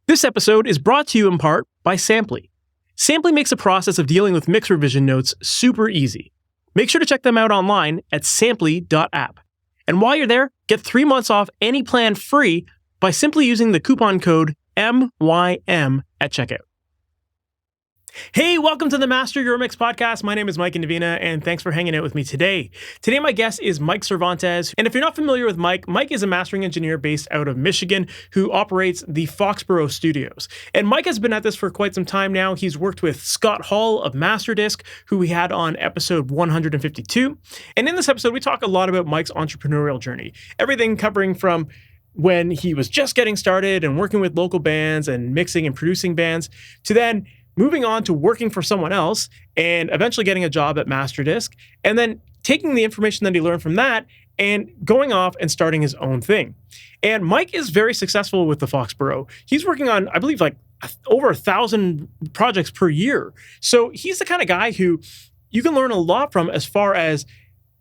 This episode is brought to you in part by Samply. Samply makes the process of dealing with mix revision notes super easy. Make sure to check them out online at samply.app. And while you're there, get 3 months off any plan free by simply using the coupon code MYM at checkout. Hey, welcome to the Master Your Mix podcast. My name is Mike Indovina, and thanks for hanging out with me today. Today, my guest is Mike Cervantes. And if you're not familiar with Mike, Mike is a mastering engineer based out of Michigan who operates the Foxboro studios. And Mike has been at this for quite some time now. He's worked with Scott Hall of Masterdisk, who we had on episode 152. And in this episode, we talk a lot about Mike's entrepreneurial journey. Everything covering from when he was just getting started and working with local bands and mixing and producing bands, to then moving on to working for someone else and eventually getting a job at Masterdisk, and then taking the information that he learned from that and going off and starting his own thing. And Mike is very successful with the Foxboro. He's working on, I believe, like over 1,000 projects per year. So he's the kind of guy who you can learn a lot from as far as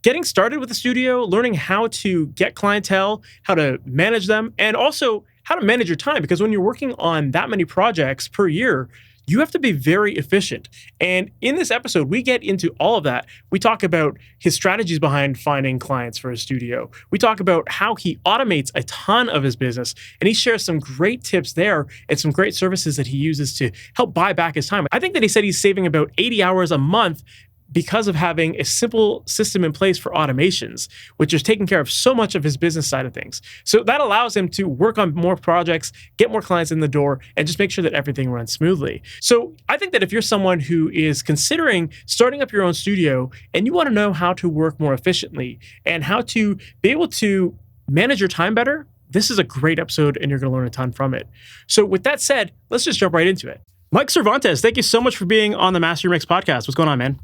getting started with the studio, learning how to get clientele, how to manage them, and also how to manage your time. Because when you're working on that many projects per year, you have to be very efficient. And in this episode, we get into all of that. We talk about his strategies behind finding clients for his studio. We talk about how he automates a ton of his business, and he shares some great tips there and some great services that he uses to help buy back his time. I think that he said he's saving about 80 hours a month because of having a simple system in place for automations, which is taking care of so much of his business side of things. So that allows him to work on more projects, get more clients in the door, and just make sure that everything runs smoothly. So I think that if you're someone who is considering starting up your own studio and you want to know how to work more efficiently and how to be able to manage your time better, this is a great episode and you're going to learn a ton from it. So with that said, let's just jump right into it. Mike Cervantes, thank you so much for being on the Master Your Mix podcast. What's going on, man?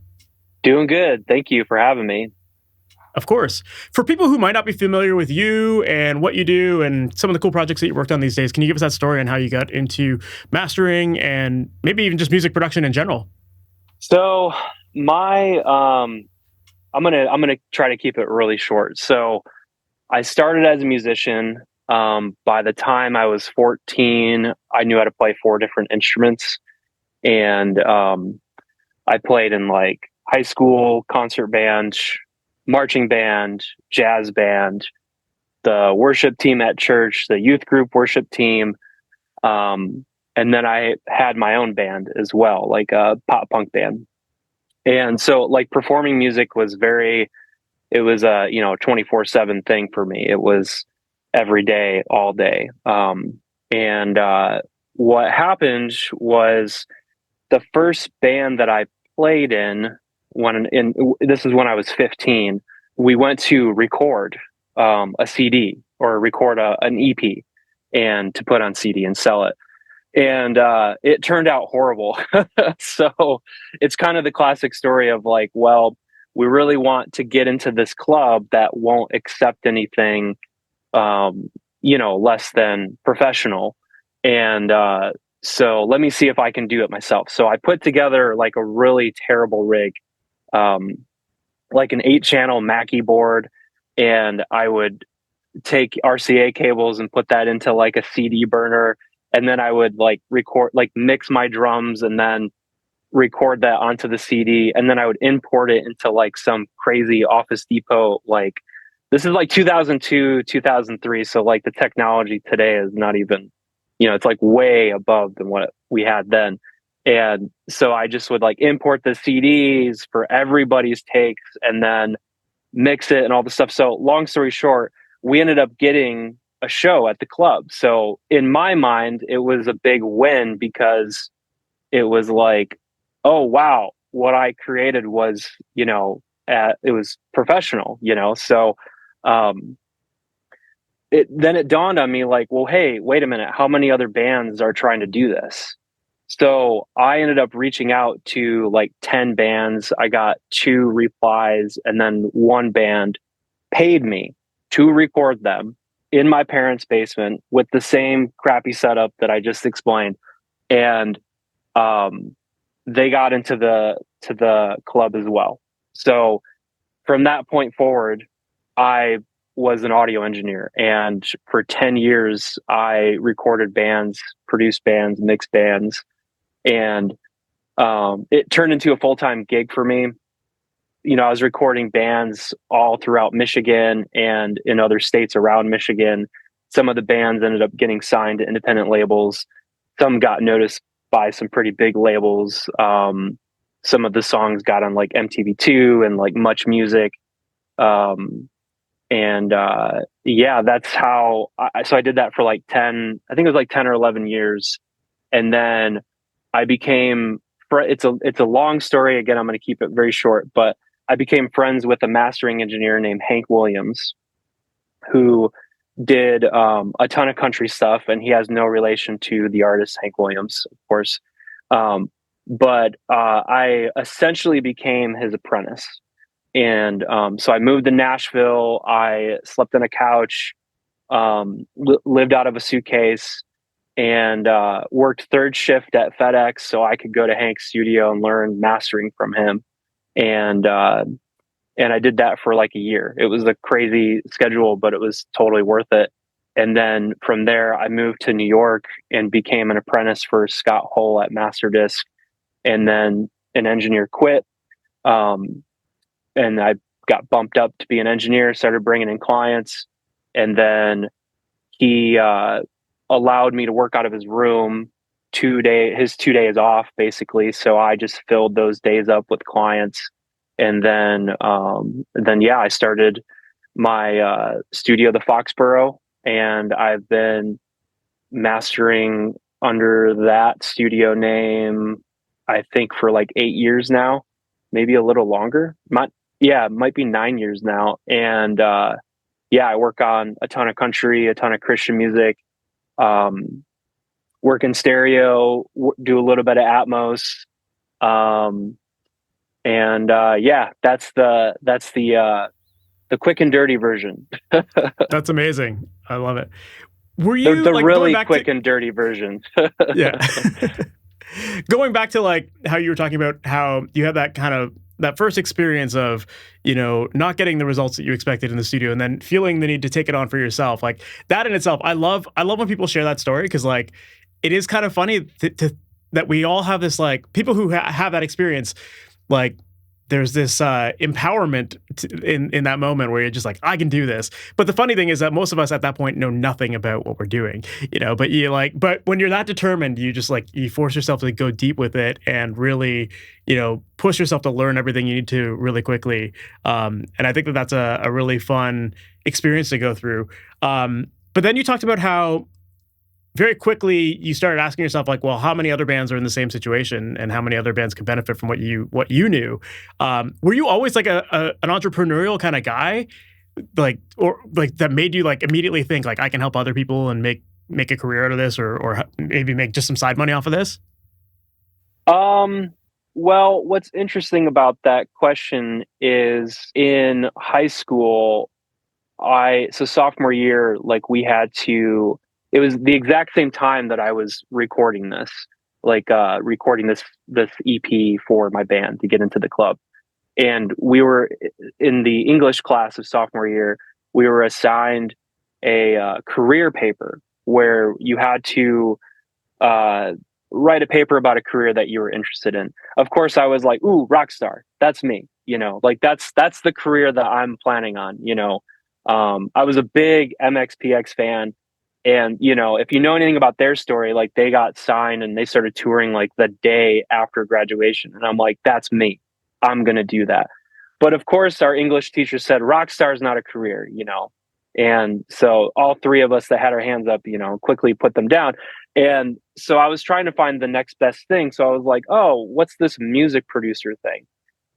Doing good. Thank you for having me. Of course. For people who might not be familiar with you and what you do and some of the cool projects that you worked on these days, can you give us that story on how you got into mastering and maybe even just music production in general? So my I'm gonna try to keep it really short. So I started as a musician. By the time I was 14, I knew how to play 4 different instruments, and I played in like high school concert band, marching band, jazz band, the worship team at church, the youth group worship team. And then I had my own band as well, like a pop punk band. And so like performing music was a 24/7 thing for me. It was every day, all day. What happened was the first band that I played in, this is when I was 15, we went to record a CD or record an EP and to put on CD and sell it. And it turned out horrible. So it's kind of the classic story of like, well, we really want to get into this club that won't accept anything, less than professional. And so let me see if I can do it myself. So I put together like a really terrible rig, like an 8-channel Mackie board, and I would take RCA cables and put that into like a CD burner, and then I would like record, like mix my drums and then record that onto the CD, and then I would import it into like some crazy Office Depot, like this is like 2002, 2003, so like the technology today is not even, it's like way above than what we had then. And so I just would like import the CDs for everybody's takes and then mix it and all the stuff. So long story short, we ended up getting a show at the club. So in my mind, it was a big win because it was like, oh, wow, what I created was, it was professional, So it dawned on me like, well, hey, wait a minute, how many other bands are trying to do this? So I ended up reaching out to like 10 bands. I got 2 replies, and then one band paid me to record them in my parents' basement with the same crappy setup that I just explained. And they got into the club as well. So from that point forward, I was an audio engineer. And for 10 years, I recorded bands, produced bands, mixed bands. And it turned into a full-time gig for me. You know, I was recording bands all throughout Michigan and in other states around Michigan. Some of the bands ended up getting signed to independent labels. Some got noticed by some pretty big labels. Some of the songs got on like MTV2 and like Much Music. Yeah, that's how so I did that for like 10, I think it was like 10 or 11 years. And then I became, it's a long story. Again, I'm going to keep it very short, but I became friends with a mastering engineer named Hank Williams, who did a ton of country stuff, and he has no relation to the artist Hank Williams, of course. But I essentially became his apprentice. And so I moved to Nashville. I slept on a couch, lived out of a suitcase, and worked third shift at FedEx so I could go to Hank's studio and learn mastering from him. And I did that for like a year. It was a crazy schedule, but it was totally worth it. And then from there, I moved to New York and became an apprentice for Scott Hull at Masterdisk. And then an engineer quit. And I got bumped up to be an engineer, started bringing in clients. And then he allowed me to work out of his room his 2 days off, basically. So I just filled those days up with clients. And then yeah, I started my studio, the Foxboro, and I've been mastering under that studio name, I think, for like 8 years now, maybe a little longer. It might be 9 years now. And yeah, I work on a ton of country, a ton of Christian music, work in stereo, do a little bit of Atmos. Yeah, that's the quick and dirty version. That's amazing. I love it. Were you the like really quick and dirty version? Yeah. Going back to like how you were talking about how you had that kind of that first experience of, you know, not getting the results that you expected in the studio and then feeling the need to take it on for yourself. Like that in itself, I love when people share that story, because like it is kind of funny that we all have this, like, people who have that experience, like there's this empowerment in that moment where you're just like, I can do this. But the funny thing is that most of us at that point know nothing about what we're doing, you know, but when you're that determined, you just like, you force yourself to go deep with it and really, you know, push yourself to learn everything you need to really quickly. And I think that that's a really fun experience to go through. But then you talked about how very quickly you started asking yourself, like, well, how many other bands are in the same situation and how many other bands can benefit from what you knew? Were you always like an entrepreneurial kind of guy, like, or like that made you like immediately think like, I can help other people and make a career out of this, or maybe make just some side money off of this? Well, what's interesting about that question is in high school, so sophomore year, like it was the exact same time that I was recording this, recording this EP for my band to get into the club. And we were in the English class of sophomore year, we were assigned a career paper where you had to write a paper about a career that you were interested in. Of course, I was like, ooh, rock star. That's me, you know, like that's the career that I'm planning on, you know. I was a big MXPX fan. And, you know, if you know anything about their story, like they got signed and they started touring like the day after graduation. And I'm like, that's me. I'm going to do that. But of course, our English teacher said, rock star is not a career, you know. And so all three of us that had our hands up, you know, quickly put them down. And so I was trying to find the next best thing. So I was like, oh, what's this music producer thing?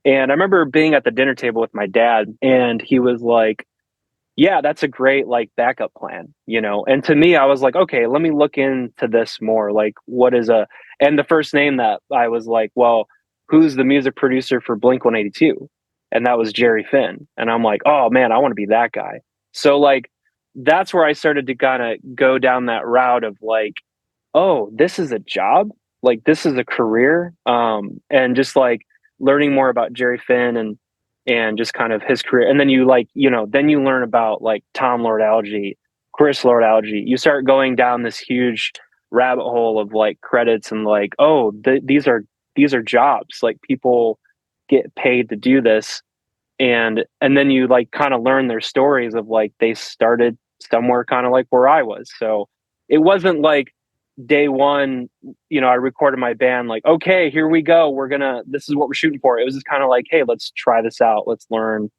And I remember being at the dinner table with my dad, and he was like, yeah, that's a great like backup plan, you know? And to me, I was like, okay, let me look into this more. Like, and the first name that I was like, well, who's the music producer for Blink-182? And that was Jerry Finn. And I'm like, oh man, I want to be that guy. So like, that's where I started to kind of go down that route of like, oh, this is a job. Like, this is a career. And just like learning more about Jerry Finn and and just kind of his career. And then you like, then you learn about like Tom Lord Alge, Chris Lord Alge. You start going down this huge rabbit hole of like credits and like, oh, these are jobs. Like people get paid to do this. And then you like kind of learn their stories of like they started somewhere kind of like where I was. So it wasn't like day one, I recorded my band like, okay, here we go. This is what we're shooting for. It was just kind of like, hey, let's try this out. Let's learn,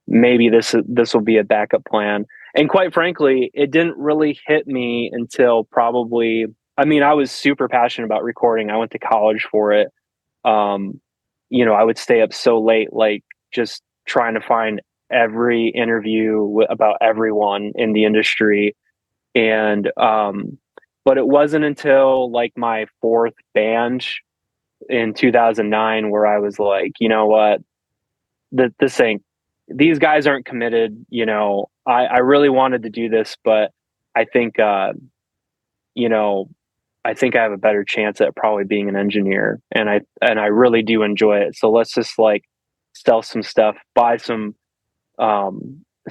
maybe this will be a backup plan. And quite frankly, it didn't really hit me until probably, I was super passionate about recording. I went to college for it. I would stay up so late, like just trying to find every interview about everyone in the industry. And, but it wasn't until like my fourth band in 2009 where I was like, you know what, these guys aren't committed. I really wanted to do this, but I think, I think I have a better chance at probably being an engineer, and I really do enjoy it. So let's just like sell some stuff, buy some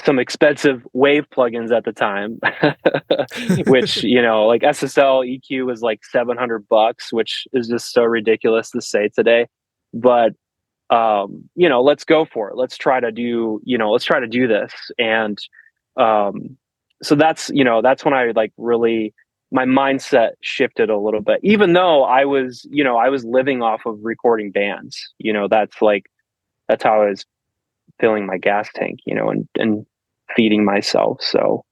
expensive wave plugins at the time, which, like SSL EQ was like $700, which is just so ridiculous to say today. But, let's go for it. Let's try to do this. And, so that's when I like really, my mindset shifted a little bit, even though I was living off of recording bands, that's how I was filling my gas tank, and feeding myself. So,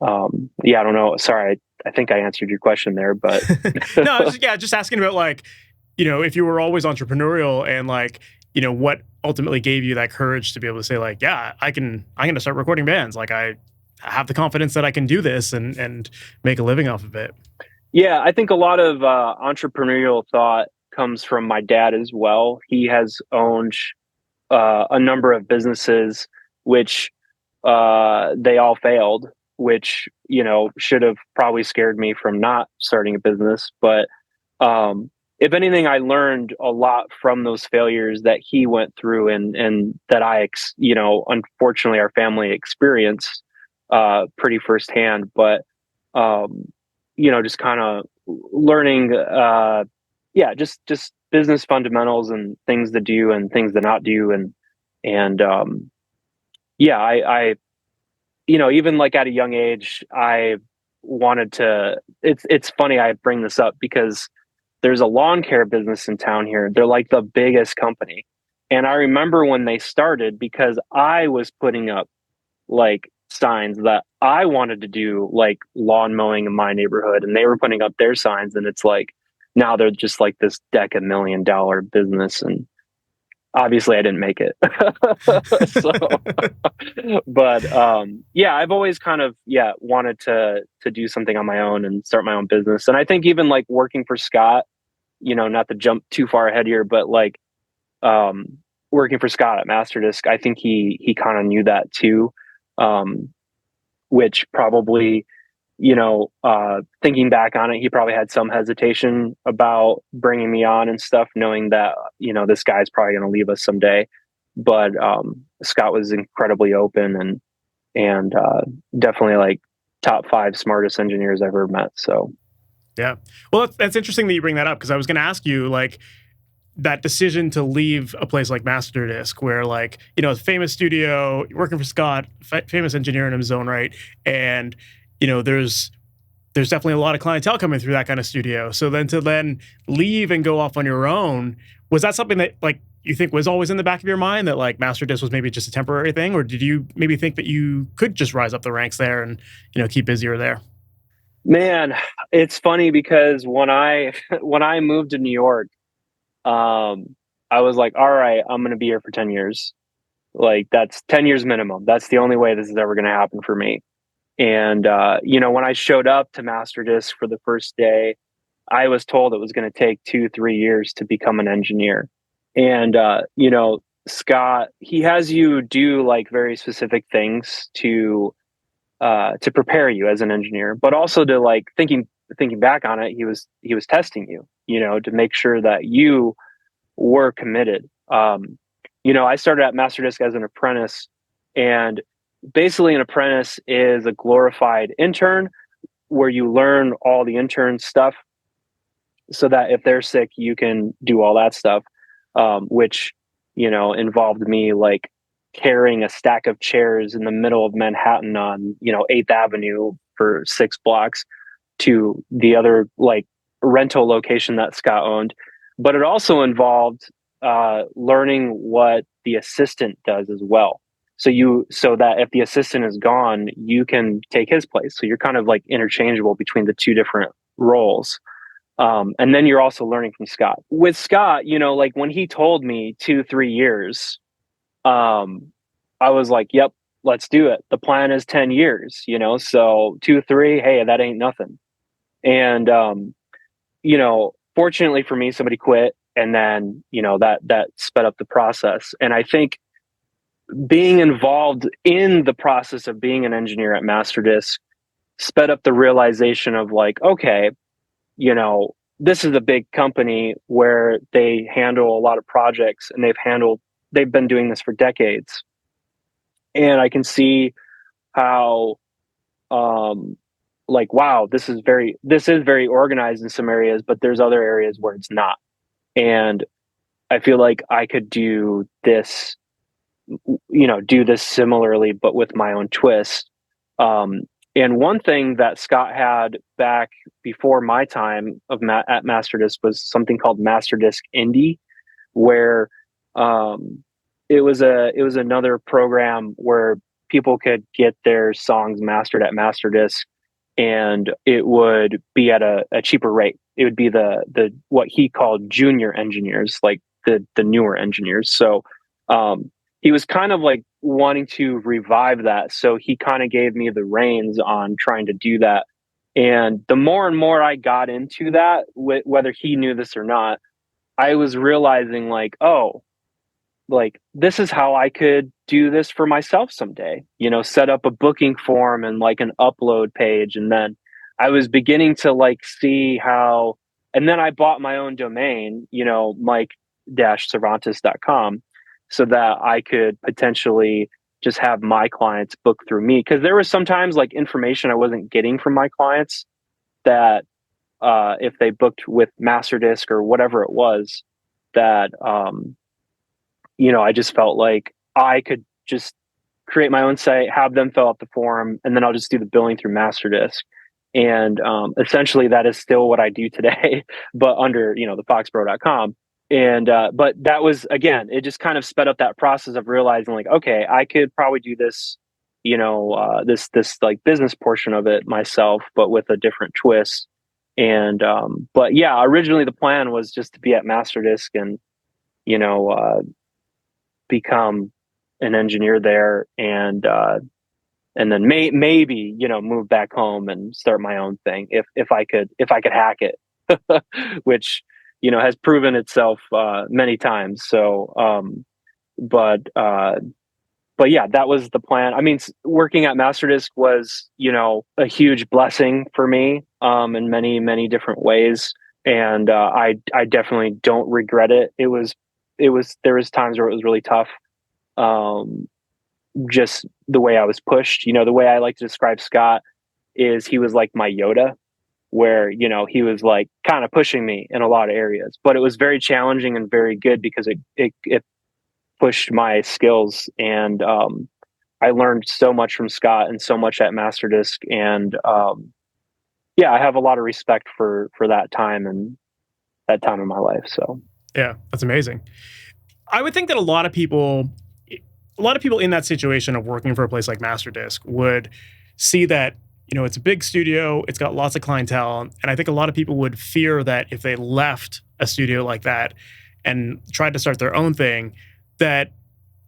I don't know. Sorry. I think I answered your question there, but no, just asking about like, if you were always entrepreneurial and like, what ultimately gave you that courage to be able to say like, yeah, I'm going to start recording bands. Like I have the confidence that I can do this and make a living off of it. Yeah. I think a lot of entrepreneurial thought comes from my dad as well. He has owned a number of businesses, which they all failed, which, should have probably scared me from not starting a business. But if anything, I learned a lot from those failures that he went through and that unfortunately our family experienced pretty firsthand. But, just kind of learning, just business fundamentals and things to do and things to not do. I even like at a young age, I wanted to, it's funny I bring this up because there's a lawn care business in town here. They're like the biggest company. And I remember when they started, because I was putting up like signs that I wanted to do like lawn mowing in my neighborhood, and they were putting up their signs, and it's like, now they're just like this $10 million business. And obviously I didn't make it. So, but, I've always kind of, wanted to do something on my own and start my own business. And I think even like working for Scott, not to jump too far ahead here, but like, working for Scott at Masterdisk, I think he kind of knew that too. Which probably, thinking back on it, he probably had some hesitation about bringing me on and stuff, knowing that, this guy's probably going to leave us someday. But Scott was incredibly open and definitely like top 5 smartest engineers I've ever met. So, yeah. Well, that's interesting that you bring that up, because I was going to ask you like that decision to leave a place like Masterdisk, where like, famous studio, working for Scott, famous engineer in his own right. And, there's definitely a lot of clientele coming through that kind of studio. So then to leave and go off on your own, was that something that like you think was always in the back of your mind, that like Masterdisk was maybe just a temporary thing? Or did you maybe think that you could just rise up the ranks there and, keep busier there? Man, it's funny because when I moved to New York, I was like, all right, I'm going to be here for 10 years. Like that's 10 years minimum. That's the only way this is ever going to happen for me. And, when I showed up to Masterdisk for the first day, I was told it was going to take 2-3 years to become an engineer. And, Scott, he has you do like very specific things to prepare you as an engineer, but also to like thinking back on it, he was testing you, to make sure that you were committed. I started at Masterdisk as an apprentice, and basically an apprentice is a glorified intern where you learn all the intern stuff so that if they're sick, you can do all that stuff, which, involved me like carrying a stack of chairs in the middle of Manhattan on, 8th Avenue for 6 blocks to the other like rental location that Scott owned. But it also involved learning what the assistant does as well. So that if the assistant is gone, you can take his place. So you're kind of like interchangeable between the two different roles. And then you're also learning from Scott. With Scott, like when he told me 2-3 years, I was like, yep, let's do it. The plan is 10 years, so 2-3, hey, that ain't nothing. And, fortunately for me, somebody quit, and then, that sped up the process. And I think being involved in the process of being an engineer at Masterdisk sped up the realization of like, okay, this is a big company where they handle a lot of projects, and they've been doing this for decades. And I can see how, like, wow, this is very organized in some areas, but there's other areas where it's not. And I feel like I could do this similarly, but with my own twist. And one thing that Scott had back before my time at Masterdisk was something called Masterdisk Indie, where it was another program where people could get their songs mastered at Masterdisk, and it would be at a cheaper rate. It would be the what he called junior engineers, like the newer engineers. So he was kind of like wanting to revive that. So he kind of gave me the reins on trying to do that. And the more and more I got into that, whether he knew this or not, I was realizing like, oh, like this is how I could do this for myself someday, set up a booking form and like an upload page. And then I was beginning to like see how, and then I bought my own domain, Mike-Cervantes.com, so that I could potentially just have my clients book through me. Cause there was sometimes like information I wasn't getting from my clients that if they booked with Masterdisk or whatever it was, that, I just felt like I could just create my own site, have them fill out the form, and then I'll just do the billing through Masterdisk. And essentially that is still what I do today, but under, the Foxboro.com. And, but that was, again, it just kind of sped up that process of realizing like, okay, I could probably do this, this like business portion of it myself, but with a different twist. And, but yeah, originally the plan was just to be at Masterdisk and, become an engineer there, and then maybe, move back home and start my own thing if I could hack it, which, has proven itself many times. So, but yeah, that was the plan. I mean, working at Masterdisk was, a huge blessing for me in many, many different ways. And I definitely don't regret it. There was times where it was really tough. Just the way I was pushed, the way I like to describe Scott is he was like my Yoda, where, he was like kind of pushing me in a lot of areas, but it was very challenging and very good because it pushed my skills. And, I learned so much from Scott and so much at Masterdisk. And, yeah, I have a lot of respect for that time and that time in my life. So, yeah, that's amazing. I would think that a lot of people in that situation of working for a place like Masterdisk would see that, it's a big studio, it's got lots of clientele. And I think a lot of people would fear that if they left a studio like that and tried to start their own thing, that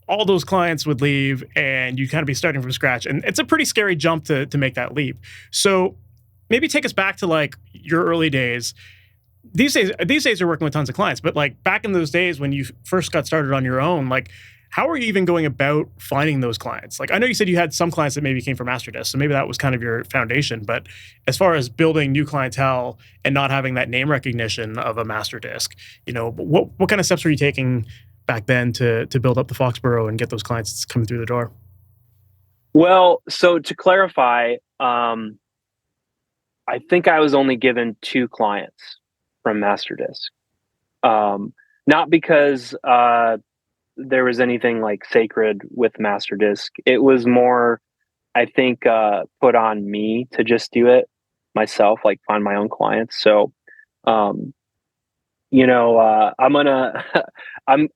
all those clients would leave and you'd kind of be starting from scratch. And it's a pretty scary jump to make that leap. So maybe take us back to like your early days. These days you're working with tons of clients, but like back in those days when you first got started on your own, like how are you even going about finding those clients? Like I know you said you had some clients that maybe came from Masterdisk, so maybe that was kind of your foundation. But as far as building new clientele and not having that name recognition of a Masterdisk, what kind of steps were you taking back then to build up the Foxboro and get those clients coming through the door? Well, so to clarify, I think I was only given 2 clients from Masterdisk. Not because there was anything like sacred with Masterdisk. It was more, I think, put on me to just do it myself, like find my own clients. So, I'm gonna, I'm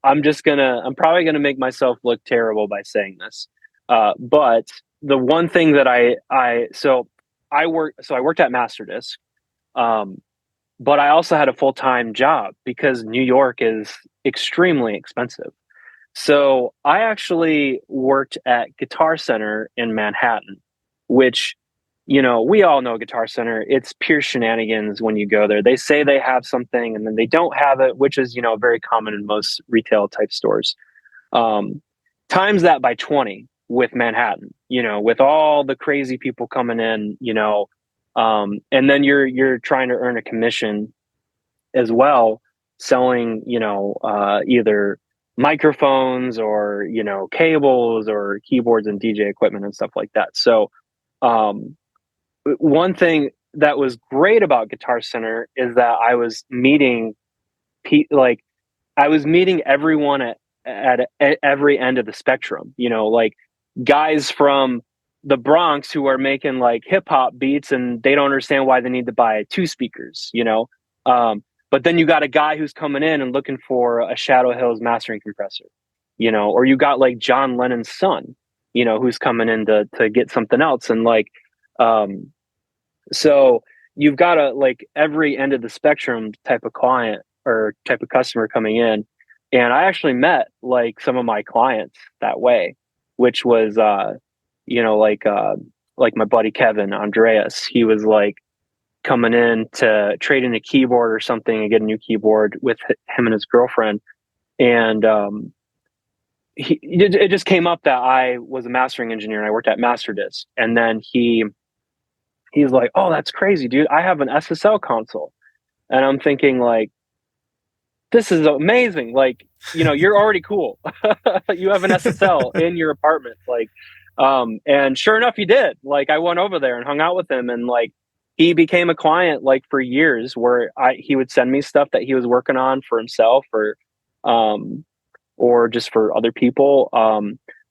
probably gonna make myself look terrible by saying this. But the one thing that I worked at Masterdisk, but I also had a full-time job because New York is extremely expensive. So I actually worked at Guitar Center in Manhattan, which, we all know Guitar Center. It's pure shenanigans when you go there. They say they have something and then they don't have it, which is, very common in most retail type stores. Times that by 20 with Manhattan, with all the crazy people coming in, and then you're trying to earn a commission as well, selling, either microphones or, cables or keyboards and DJ equipment and stuff like that. So, one thing that was great about Guitar Center is that I was meeting everyone at every end of the spectrum, like guys from the Bronx who are making like hip hop beats and they don't understand why they need to buy 2 speakers, but then you got a guy who's coming in and looking for a Shadow Hills mastering compressor, or you got like John Lennon's son, who's coming in to get something else. And like, so you've got like every end of the spectrum type of client or type of customer coming in. And I actually met like some of my clients that way, which was, like my buddy Kevin Andreas. He was like coming in to trade in a keyboard or something and get a new keyboard with him and his girlfriend. And it just came up that I was a mastering engineer and I worked at Masterdisk. And then he's like, "Oh, that's crazy, dude. I have an SSL console." And I'm thinking like, this is amazing. Like, you're already cool. You have an SSL in your apartment. Like, and sure enough, he did. Like, I went over there and hung out with him, and like, he became a client like for years where he would send me stuff that he was working on for himself or just for other people.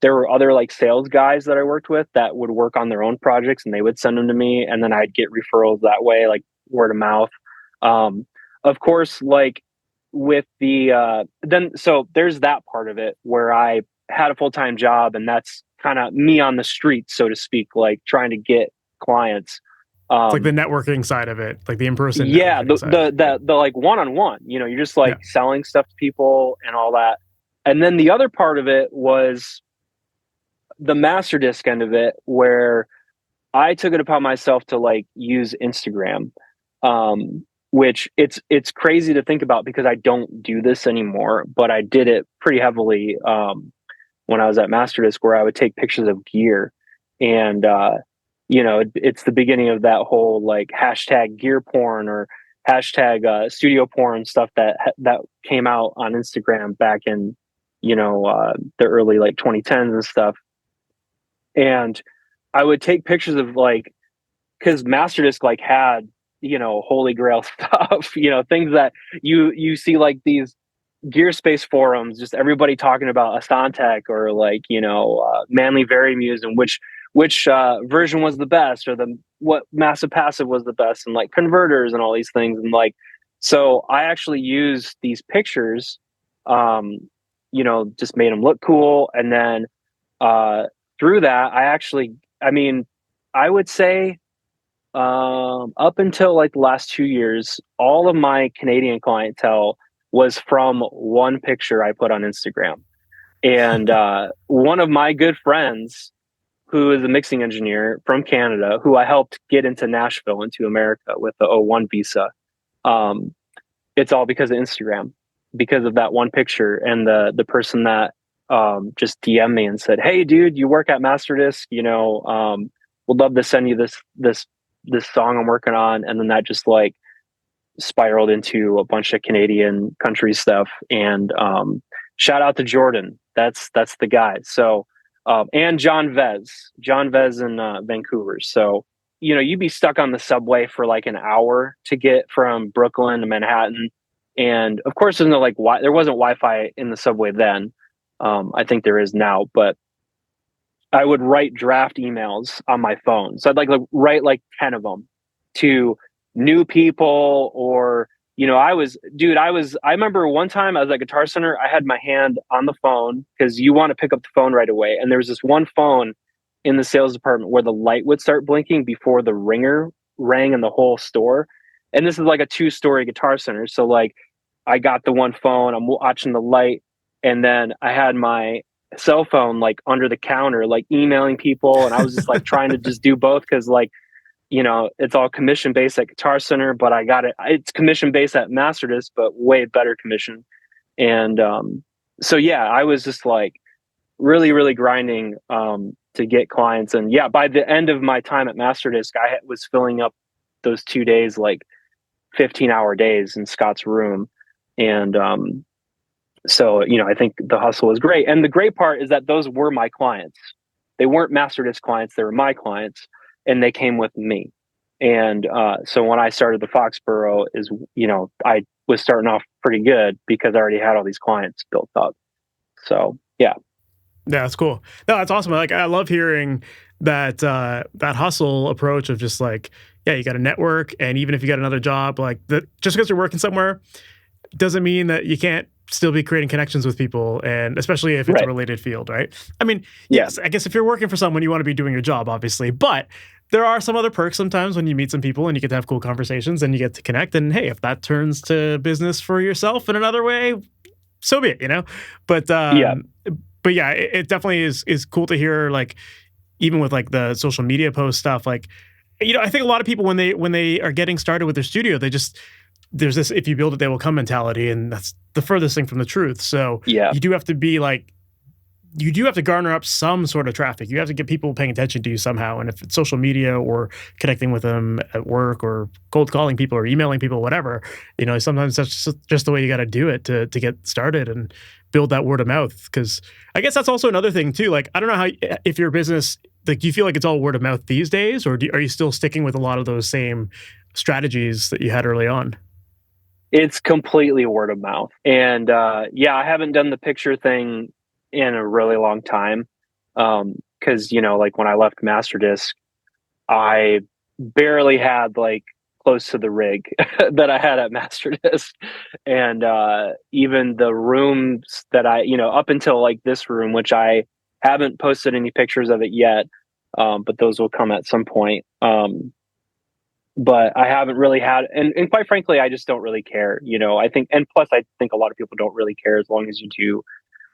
There were other like sales guys that I worked with that would work on their own projects and they would send them to me. And then I'd get referrals that way, like word of mouth. Of course, like with so there's that part of it where I had a full-time job and that's kind of me on the street, so to speak, like trying to get clients. It's like the networking side of it, like the in-person. Yeah. The like one-on-one, you're just like selling stuff to people and all that. And then the other part of it was the Masterdisk end of it, where I took it upon myself to like use Instagram, which it's crazy to think about because I don't do this anymore, but I did it pretty heavily when I was at Masterdisk, where I would take pictures of gear, and it's the beginning of that whole like hashtag gear porn or hashtag studio porn stuff that came out on Instagram back in the early like 2010s and stuff. And I would take pictures of like, because Masterdisk like had holy grail stuff, things that you see like these gear space forums, just everybody talking about a Stantec or like Manly Varimuse and which version was the best, or what massive passive was the best, and like converters and all these things. And like, so I actually used these pictures, just made them look cool. And then through that, I would say up until like the last 2 years, all of my Canadian clientele was from one picture I put on Instagram. And one of my good friends, who is a mixing engineer from Canada, who I helped get into Nashville, into America with the O1 visa, it's all because of Instagram, because of that one picture. And the person that just DM'd me and said, "Hey, dude, you work at Masterdisk, would love to send you this song I'm working on." And then that just like spiraled into a bunch of Canadian country stuff, and shout out to Jordan. That's the guy. So, and John Vez in Vancouver. So, you'd be stuck on the subway for like an hour to get from Brooklyn to Manhattan. And of course, there's no there wasn't Wi-Fi in the subway then. I think there is now, but I would write draft emails on my phone. So I'd write like 10 of them to new people, or, I remember one time I was at Guitar Center, I had my hand on the phone because you want to pick up the phone right away. And there was this one phone in the sales department where the light would start blinking before the ringer rang in the whole store. And this is like a 2-story Guitar Center. So like I got the one phone, I'm watching the light, and then I had my cell phone like under the counter, like emailing people. And I was just like trying to just do both because it's all commission based at Guitar Center, but it's commission based at Masterdisk, but way better commission. And so yeah, I was just like really, really grinding to get clients. And yeah, by the end of my time at Masterdisk, I was filling up those 2 days, like 15-hour days in Scott's room. And so, I think the hustle was great. And the great part is that those were my clients. They weren't Masterdisk clients. They were my clients, and they came with me. And so when I started the Foxboro I was starting off pretty good because I already had all these clients built up. So, yeah. Yeah, that's cool. No, that's awesome. Like, I love hearing that that hustle approach of just like, yeah, you got to network. And even if you got another job, just because you're working somewhere doesn't mean that you can't still be creating connections with people, and especially if it's a related field, right? I mean, yes, I guess if you're working for someone, you want to be doing your job, obviously, but there are some other perks sometimes when you meet some people and you get to have cool conversations and you get to connect. And hey, if that turns to business for yourself in another way, so be it, But but yeah, it definitely is cool to hear, like, even with like the social media post stuff, like, I think a lot of people when they are getting started with their studio, there's this if you build it, they will come mentality, and that's the furthest thing from the truth. So you do have to be like, you do have to garner up some sort of traffic. You have to get people paying attention to you somehow. And if it's social media or connecting with them at work or cold calling people or emailing people, whatever, sometimes that's just the way you got to do it to get started and build that word of mouth. Because I guess that's also another thing too. Like, I don't know if your business, like, do you feel like it's all word of mouth these days, or are you still sticking with a lot of those same strategies that you had early on? It's completely word of mouth. And I haven't done the picture thing in a really long time. Cause like when I left Masterdisk, I barely had like close to the rig that I had at Masterdisk. And even the rooms that up until like this room, which I haven't posted any pictures of it yet, but those will come at some point. But I haven't really had, and quite frankly, I just don't really care, I think, and plus I think a lot of people don't really care as long as you do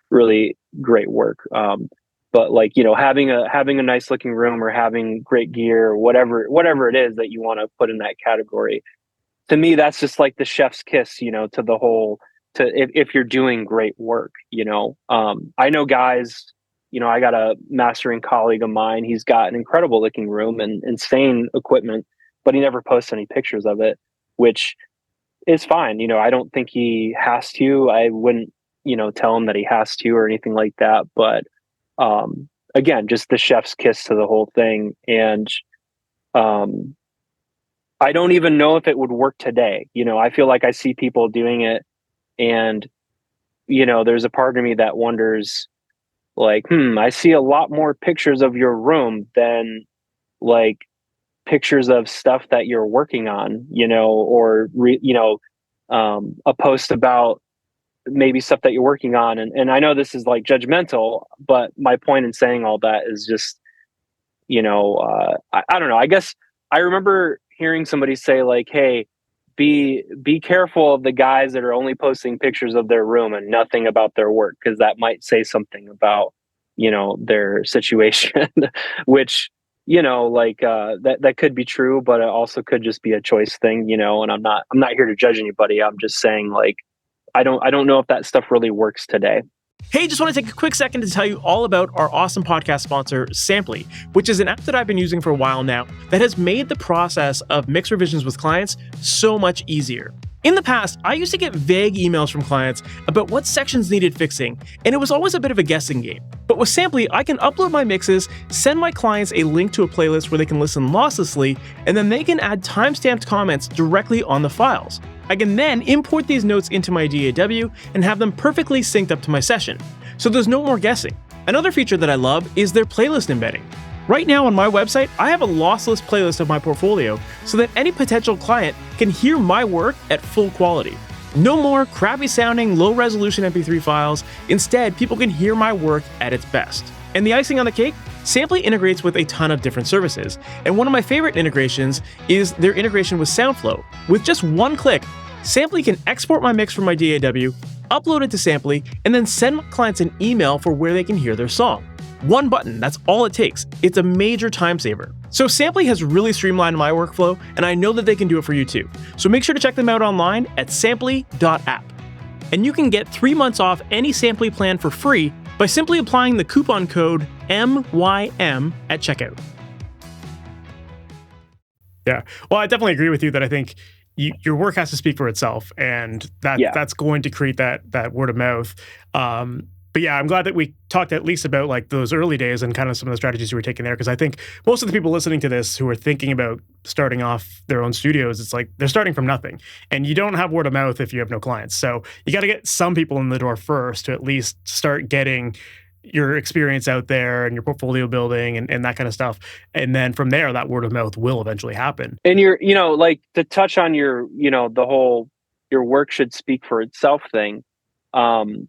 really great work. But like, having a nice looking room or having great gear, or whatever it is that you want to put in that category, to me, that's just like the chef's kiss, to the whole, if you're doing great work, I know guys, I got a mastering colleague of mine. He's got an incredible looking room and insane equipment, but he never posts any pictures of it, which is fine. I don't think he has to. I wouldn't, tell him that he has to or anything like that. But again, just the chef's kiss to the whole thing. And I don't even know if it would work today. I feel like I see people doing it, and, there's a part of me that wonders, like, I see a lot more pictures of your room than like pictures of stuff that you're working on, or a post about maybe stuff that you're working on. And I know this is like judgmental, but my point in saying all that is just, I don't know. I guess I remember hearing somebody say like, hey, be careful of the guys that are only posting pictures of their room and nothing about their work, because that might say something about, their situation, which, that could be true, but it also could just be a choice thing, and I'm not here to judge anybody. I'm just saying, like, I don't know if that stuff really works today. Hey, just want to take a quick second to tell you all about our awesome podcast sponsor, Samply, which is an app that I've been using for a while now that has made the process of mix revisions with clients so much easier. In the past, I used to get vague emails from clients about what sections needed fixing, and it was always a bit of a guessing game. But with Samply, I can upload my mixes, send my clients a link to a playlist where they can listen losslessly, and then they can add timestamped comments directly on the files. I can then import these notes into my DAW and have them perfectly synced up to my session, so there's no more guessing. Another feature that I love is their playlist embedding. Right now on my website, I have a lossless playlist of my portfolio so that any potential client can hear my work at full quality. No more crappy sounding, low resolution MP3 files. Instead, people can hear my work at its best. And the icing on the cake? Samply integrates with a ton of different services, and one of my favorite integrations is their integration with SoundFlow. With just one click, Samply can export my mix from my DAW, upload it to Samply, and then send my clients an email for where they can hear their song. One button, that's all it takes. It's a major time saver. So Samply has really streamlined my workflow, and I know that they can do it for you too. So make sure to check them out online at samply.app. And you can get 3 months off any Samply plan for free by simply applying the coupon code MYM at checkout. Yeah, well, I definitely agree with you that I think your work has to speak for itself, and that's going to create that word of mouth. But yeah, I'm glad that we talked at least about like those early days and kind of some of the strategies you were taking there, because I think most of the people listening to this who are thinking about starting off their own studios, it's like they're starting from nothing, and you don't have word of mouth if you have no clients. So you got to get some people in the door first to at least start getting your experience out there and your portfolio building and that kind of stuff. And then from there, that word of mouth will eventually happen. And like to touch on your, the whole, your work should speak for itself thing. The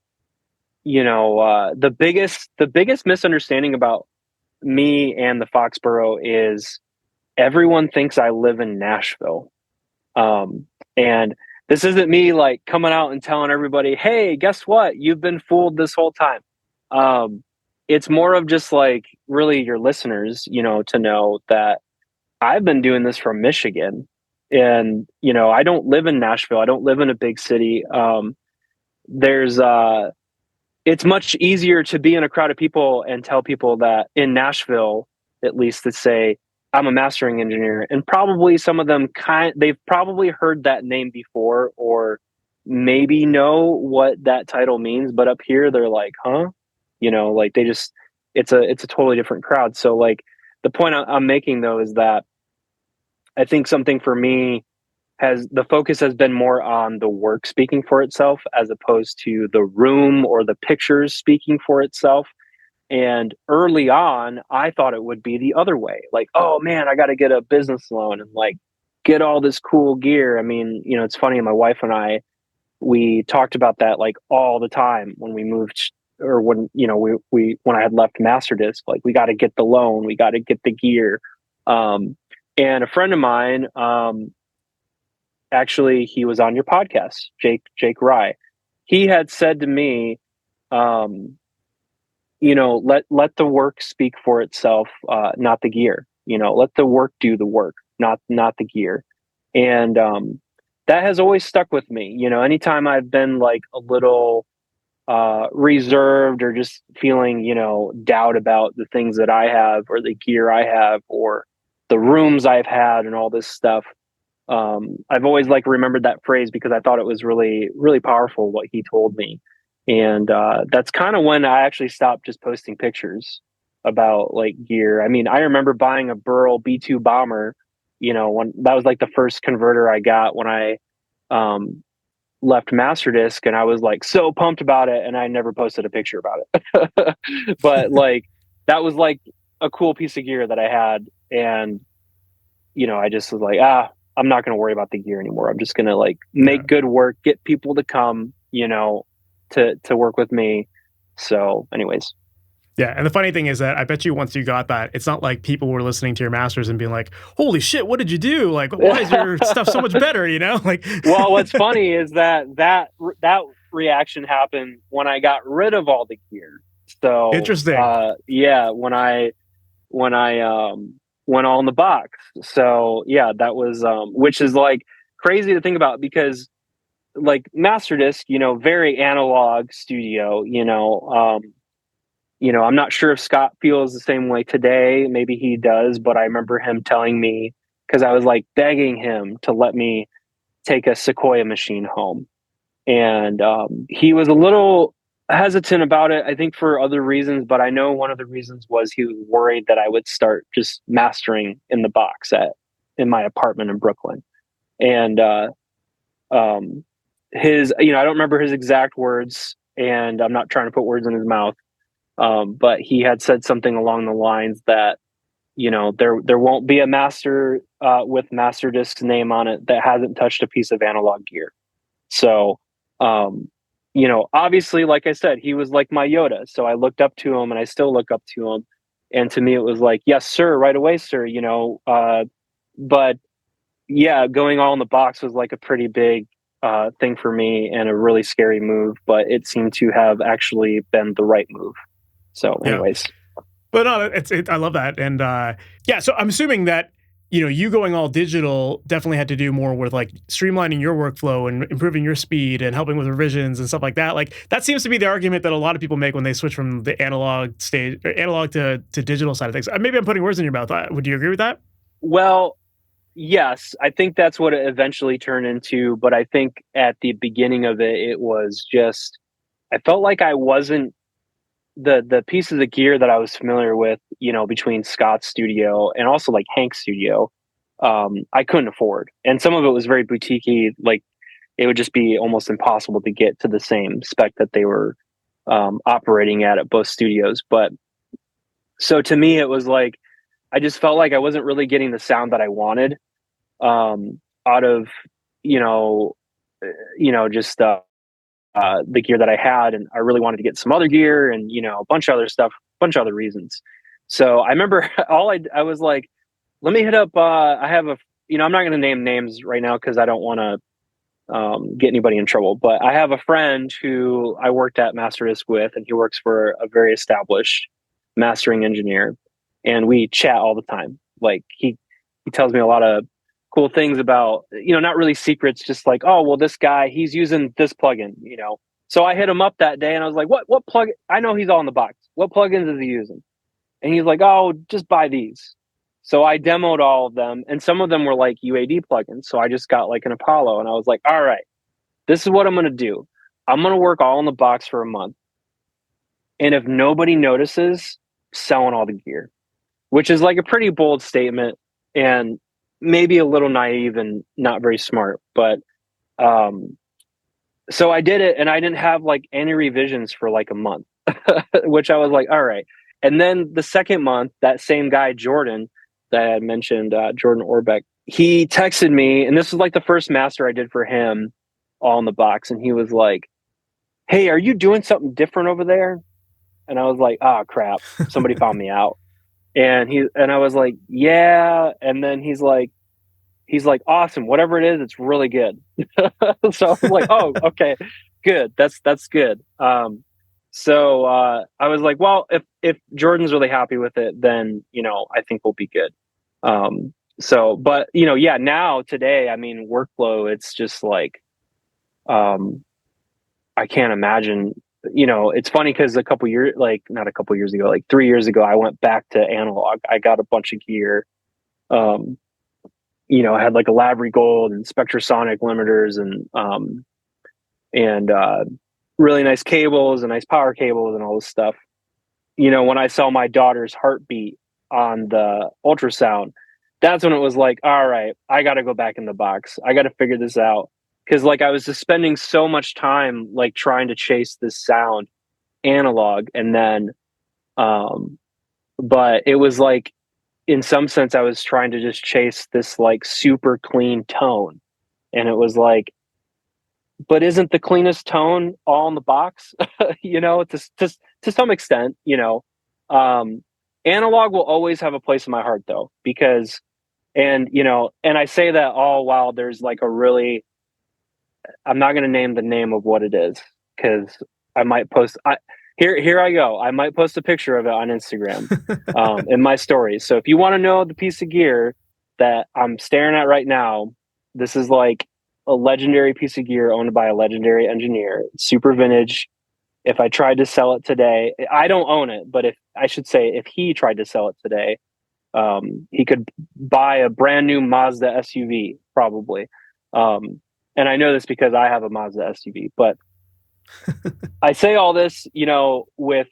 biggest misunderstanding about me and the Foxboro is everyone thinks I live in Nashville. And this isn't me like coming out and telling everybody, hey, guess what? You've been fooled this whole time. It's more of just like really your listeners, to know that I've been doing this from Michigan, and, I don't live in Nashville. I don't live in a big city. It's much easier to be in a crowd of people and tell people that in Nashville, at least, to say I'm a mastering engineer, and probably some of them they've probably heard that name before, or maybe know what that title means, but up here they're like, huh? Like it's a totally different crowd. So like the point I'm making though is that I think something for me the focus has been more on the work speaking for itself as opposed to the room or the pictures speaking for itself. And early on, I thought it would be the other way. Like, oh man, I got to get a business loan and like get all this cool gear. I mean, it's funny. My wife and I, we talked about that like all the time when we moved, or when, when I had left Masterdisk, like we got to get the loan, we got to get the gear. And a friend of mine, actually, he was on your podcast, Jake Rye. He had said to me, let the work speak for itself, not the gear. Let the work do the work, not the gear. And that has always stuck with me. Anytime I've been like a little reserved or just feeling, doubt about the things that I have or the gear I have or the rooms I've had and all this stuff, I've always like remembered that phrase because I thought it was really, really powerful what he told me. And that's kind of when I actually stopped just posting pictures about like gear. I mean, I remember buying a Burl B2 Bomber, when that was like the first converter I got when I left Masterdisk, and I was like so pumped about it, and I never posted a picture about it. But like that was like a cool piece of gear that I had, and I just was like, I'm not going to worry about the gear anymore. I'm just going to like make good work, get people to come, to work with me. So anyways. Yeah. And the funny thing is that I bet you once you got that, it's not like people were listening to your masters and being like, holy shit, what did you do? Like, why is your stuff so much better? Like, well, what's funny is that reaction happened when I got rid of all the gear. So interesting. When I went all in the box. So yeah, that was, which is like crazy to think about because like Masterdisk, very analog studio, I'm not sure if Scott feels the same way today. Maybe he does, but I remember him telling me, because I was like begging him to let me take a Sequoia machine home. And he was a little hesitant about it, I think for other reasons, but I know one of the reasons was he was worried that I would start just mastering in the box in my apartment in Brooklyn. And his, I don't remember his exact words, and I'm not trying to put words in his mouth, but he had said something along the lines that, there won't be a master with Masterdisk's name on it that hasn't touched a piece of analog gear. So, obviously, like I said, he was like my Yoda. So I looked up to him, and I still look up to him. And to me, it was like, yes, sir, right away, sir, but yeah, going all in the box was like a pretty big thing for me and a really scary move, but it seemed to have actually been the right move. So anyways. Yeah. But no, I love that. And so I'm assuming that, you going all digital definitely had to do more with like streamlining your workflow and improving your speed and helping with revisions and stuff like that. Like that seems to be the argument that a lot of people make when they switch from the analog to digital side of things. Maybe I'm putting words in your mouth. Would you agree with that? Well, yes, I think that's what it eventually turned into. But I think at the beginning of it, it was just, I felt like I wasn't the pieces of gear that I was familiar with, between Scott's studio and also like Hank's studio, I couldn't afford. And some of it was very boutiquey. Like it would just be almost impossible to get to the same spec that they were operating at both studios. But so to me, it was like, I just felt like I wasn't really getting the sound that I wanted out of, just the gear that I had, and I really wanted to get some other gear and, a bunch of other stuff, a bunch of other reasons. So I remember I was like, let me hit up, I have I'm not going to name names right now cause I don't want to get anybody in trouble, but I have a friend who I worked at Masterdisk with, and he works for a very established mastering engineer, and we chat all the time. Like he tells me a lot of cool things about, not really secrets, just like, oh, well, this guy, he's using this plugin, So I hit him up that day and I was like, what plug? I know he's all in the box. What plugins is he using? And he's like, oh, just buy these. So I demoed all of them, and some of them were like UAD plugins. So I just got like an Apollo, and I was like, all right, this is what I'm going to do. I'm going to work all in the box for a month. And if nobody notices, selling all the gear, which is like a pretty bold statement and maybe a little naive and not very smart. But so I did it, and I didn't have like any revisions for like a month, which I was like, all right. And then the second month, that same guy, Jordan, that I had mentioned, Jordan Orbeck, he texted me, and this was like the first master I did for him all in the box. And he was like, hey, are you doing something different over there? And I was like, oh crap, somebody found me out. And I was like, yeah. And then he's like, awesome, whatever it is, it's really good. So I was like, oh, okay, good. That's good. So I was like, well, if Jordan's really happy with it, then, I think we'll be good. But now today, I mean, workflow, it's just like, I can't imagine, it's funny because not a couple years ago, like 3 years ago, I went back to analog. I got a bunch of gear. I had like a Lavigne Gold and Spectrasonic limiters and really nice cables and nice power cables and all this stuff. When I saw my daughter's heartbeat on the ultrasound, that's when it was like, all right, I got to go back in the box. I got to figure this out. Cause like I was just spending so much time like trying to chase this sound analog. And then, but it was like, in some sense, I was trying to just chase this like super clean tone. And it was like, but isn't the cleanest tone all in the box? To some extent, analog will always have a place in my heart though, because, and I say that all while there's like I'm not going to name the name of what it is, because I might post, here I go. I might post a picture of it on Instagram in my stories. So if you want to know the piece of gear that I'm staring at right now, this is like a legendary piece of gear owned by a legendary engineer. It's super vintage. If I tried to sell it today, I don't own it, but if he tried to sell it today, he could buy a brand new Mazda SUV probably. and I know this because I have a Mazda SUV, but I say all this, with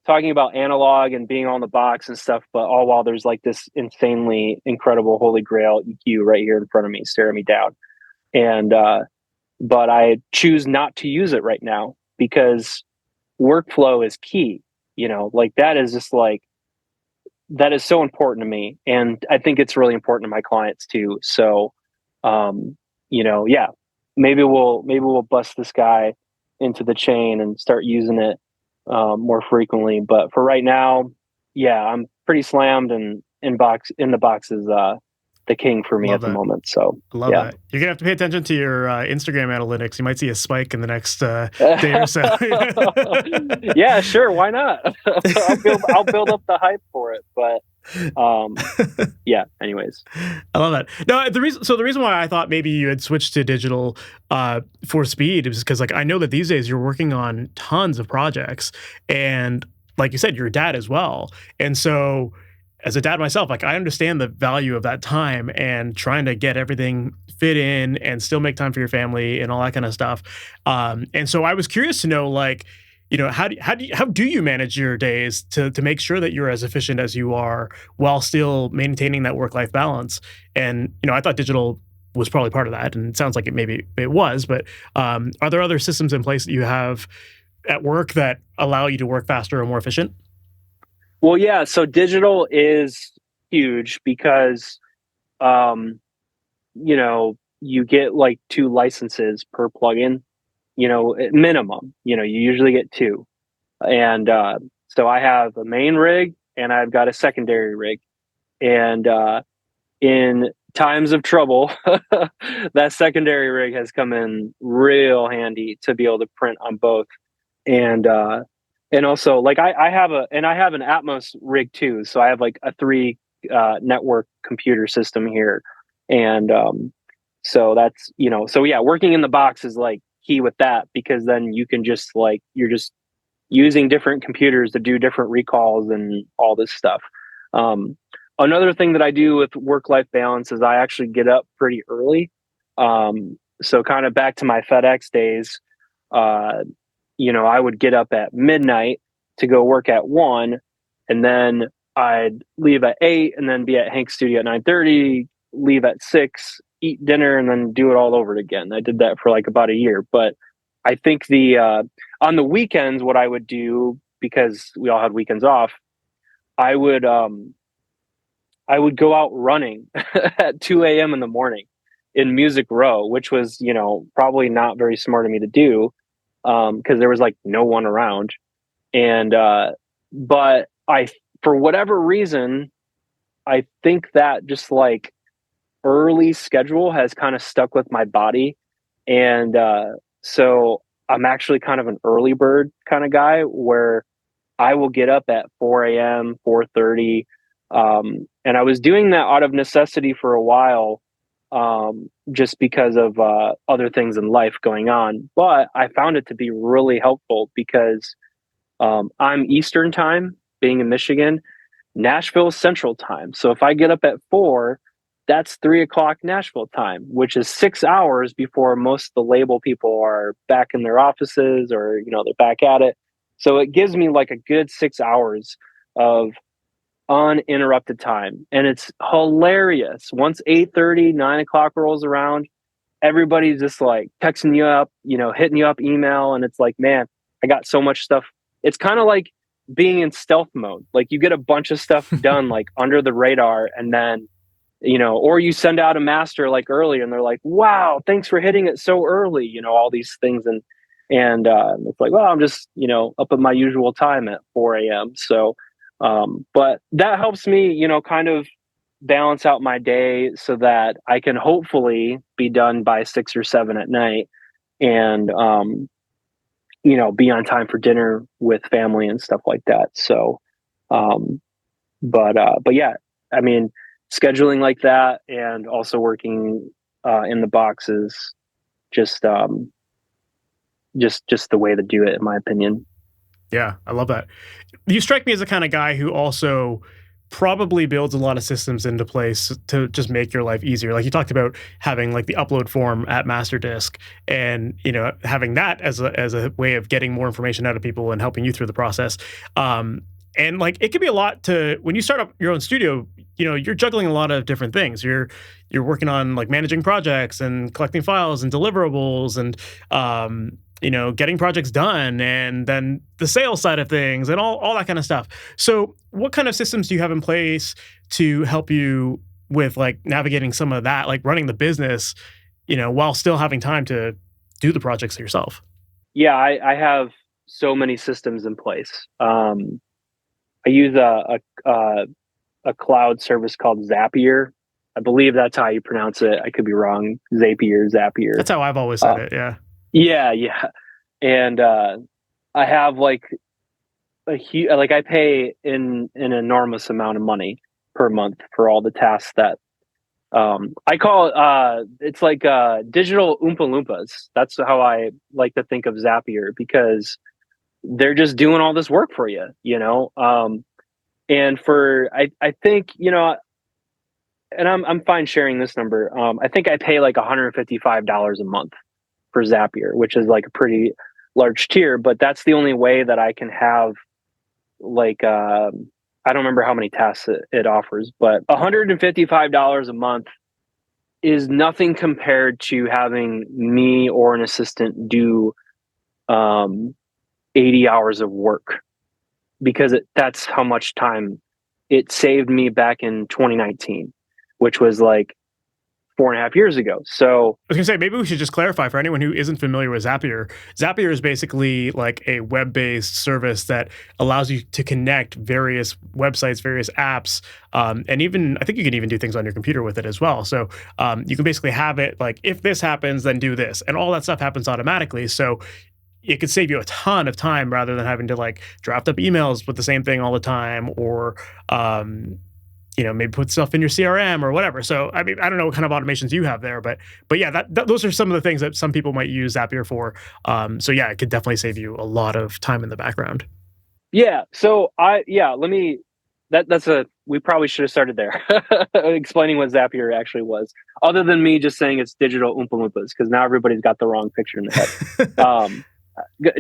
talking about analog and being on the box and stuff, but all while there's like this insanely incredible holy grail EQ right here in front of me, staring me down. And, but I choose not to use it right now because workflow is key, like that is just like, that is so important to me. And I think it's really important to my clients too. So, yeah, maybe we'll bust this guy into the chain and start using it more frequently. But for right now, yeah, I'm pretty slammed, and in the box is the king for me Love at the that. moment. So Love yeah. that. You're gonna have to pay attention to your Instagram analytics. You might see a spike in the next day or so. Yeah, sure. Why not? I'll build up the hype for it. But yeah. Anyways, I love that. No, the reason why I thought maybe you had switched to digital for speed is because like I know that these days you're working on tons of projects, and like you said, you're a dad as well, and so as a dad myself, like I understand the value of that time and trying to get everything fit in and still make time for your family and all that kind of stuff. And so I was curious to know, like, how do you manage your days to make sure that you're as efficient as you are while still maintaining that work-life balance? And I thought digital was probably part of that, and it sounds like it was. But are there other systems in place that you have at work that allow you to work faster or more efficient? well, yeah. So digital is huge because, you get like 2 licenses per plugin, at minimum. You usually get 2, and so I have a main rig and I've got a secondary rig, and in times of trouble, that secondary rig has come in real handy to be able to print on both. And also like I have an Atmos rig too. So I have like a 3 network computer system here. And so that's, so yeah, working in the box is like key with that, because then you can just like, you're just using different computers to do different recalls and all this stuff. Another thing that I do with work-life balance is I actually get up pretty early. So kind of back to my FedEx days, I would get up at midnight to go work at 1, and then I'd leave at 8 and then be at Hank's studio at 9:30, leave at 6, eat dinner, and then do it all over again. I did that for like about a year. But I think on the weekends, what I would do, because we all had weekends off, I would go out running at 2 a.m. in the morning in Music Row, which was, probably not very smart of me to do, because there was like no one around. And, but for whatever reason, I think that just like early schedule has kind of stuck with my body. And, so I'm actually kind of an early bird kind of guy, where I will get up at 4 a.m., 4:30. And I was doing that out of necessity for a while, just because of other things in life going on. But I found it to be really helpful because I'm Eastern time, being in Michigan, Nashville Central time. So if I get up at 4, that's 3 o'clock Nashville time, which is 6 hours before most of the label people are back in their offices, or, they're back at it. So it gives me like a good 6 hours of uninterrupted time. And it's hilarious. Once 8:30, 9 o'clock rolls around, everybody's just like texting you up, hitting you up email. And it's like, man, I got so much stuff. It's kind of like being in stealth mode. Like you get a bunch of stuff done, like under the radar, and then, or you send out a master like early and they're like, wow, thanks for hitting it so early, all these things. And it's like, well, I'm just, up at my usual time at 4 a.m. So, but that helps me, kind of balance out my day so that I can hopefully be done by 6 or 7 at night, and, be on time for dinner with family and stuff like that. So, but yeah, I mean, scheduling like that and also working, in the boxes, just the way to do it, in my opinion. Yeah, I love that. You strike me as the kind of guy who also probably builds a lot of systems into place to just make your life easier. Like you talked about having like the upload form at Masterdisk, and having that as a way of getting more information out of people and helping you through the process. And like it could be a lot to when you start up your own studio. You're juggling a lot of different things. You're working on like managing projects and collecting files and deliverables and getting projects done, and then the sales side of things and all that kind of stuff. So what kind of systems do you have in place to help you with like navigating some of that, like running the business, while still having time to do the projects yourself? Yeah, I have so many systems in place. I use a cloud service called Zapier. I believe that's how you pronounce it. I could be wrong. Zapier. That's how I've always said it. Yeah. Yeah. And I have like I pay an enormous amount of money per month for all the tasks that I call it. It's like digital Oompa Loompas. That's how I like to think of Zapier, because they're just doing all this work for you, and I think, and I'm fine sharing this number. I think I pay like $155 a month for Zapier, which is like a pretty large tier, but that's the only way that I can have like, I don't remember how many tasks it offers, but $155 a month is nothing compared to having me or an assistant do 80 hours of work, because that's how much time it saved me back in 2019, which was like 4.5 years ago. So I was gonna say, maybe we should just clarify for anyone who isn't familiar with Zapier. Zapier is basically like a web-based service that allows you to connect various websites, various apps, and even I think you can even do things on your computer with it as well. So you can basically have it like, if this happens, then do this, and all that stuff happens automatically. So it could save you a ton of time rather than having to like draft up emails with the same thing all the time, or maybe put stuff in your CRM or whatever. So, I mean, I don't know what kind of automations you have there, but yeah, those are some of the things that some people might use Zapier for. So yeah, it could definitely save you a lot of time in the background. Yeah. So we probably should have started there explaining what Zapier actually was, other than me just saying it's digital Oompa Loompas, because now everybody's got the wrong picture in their head.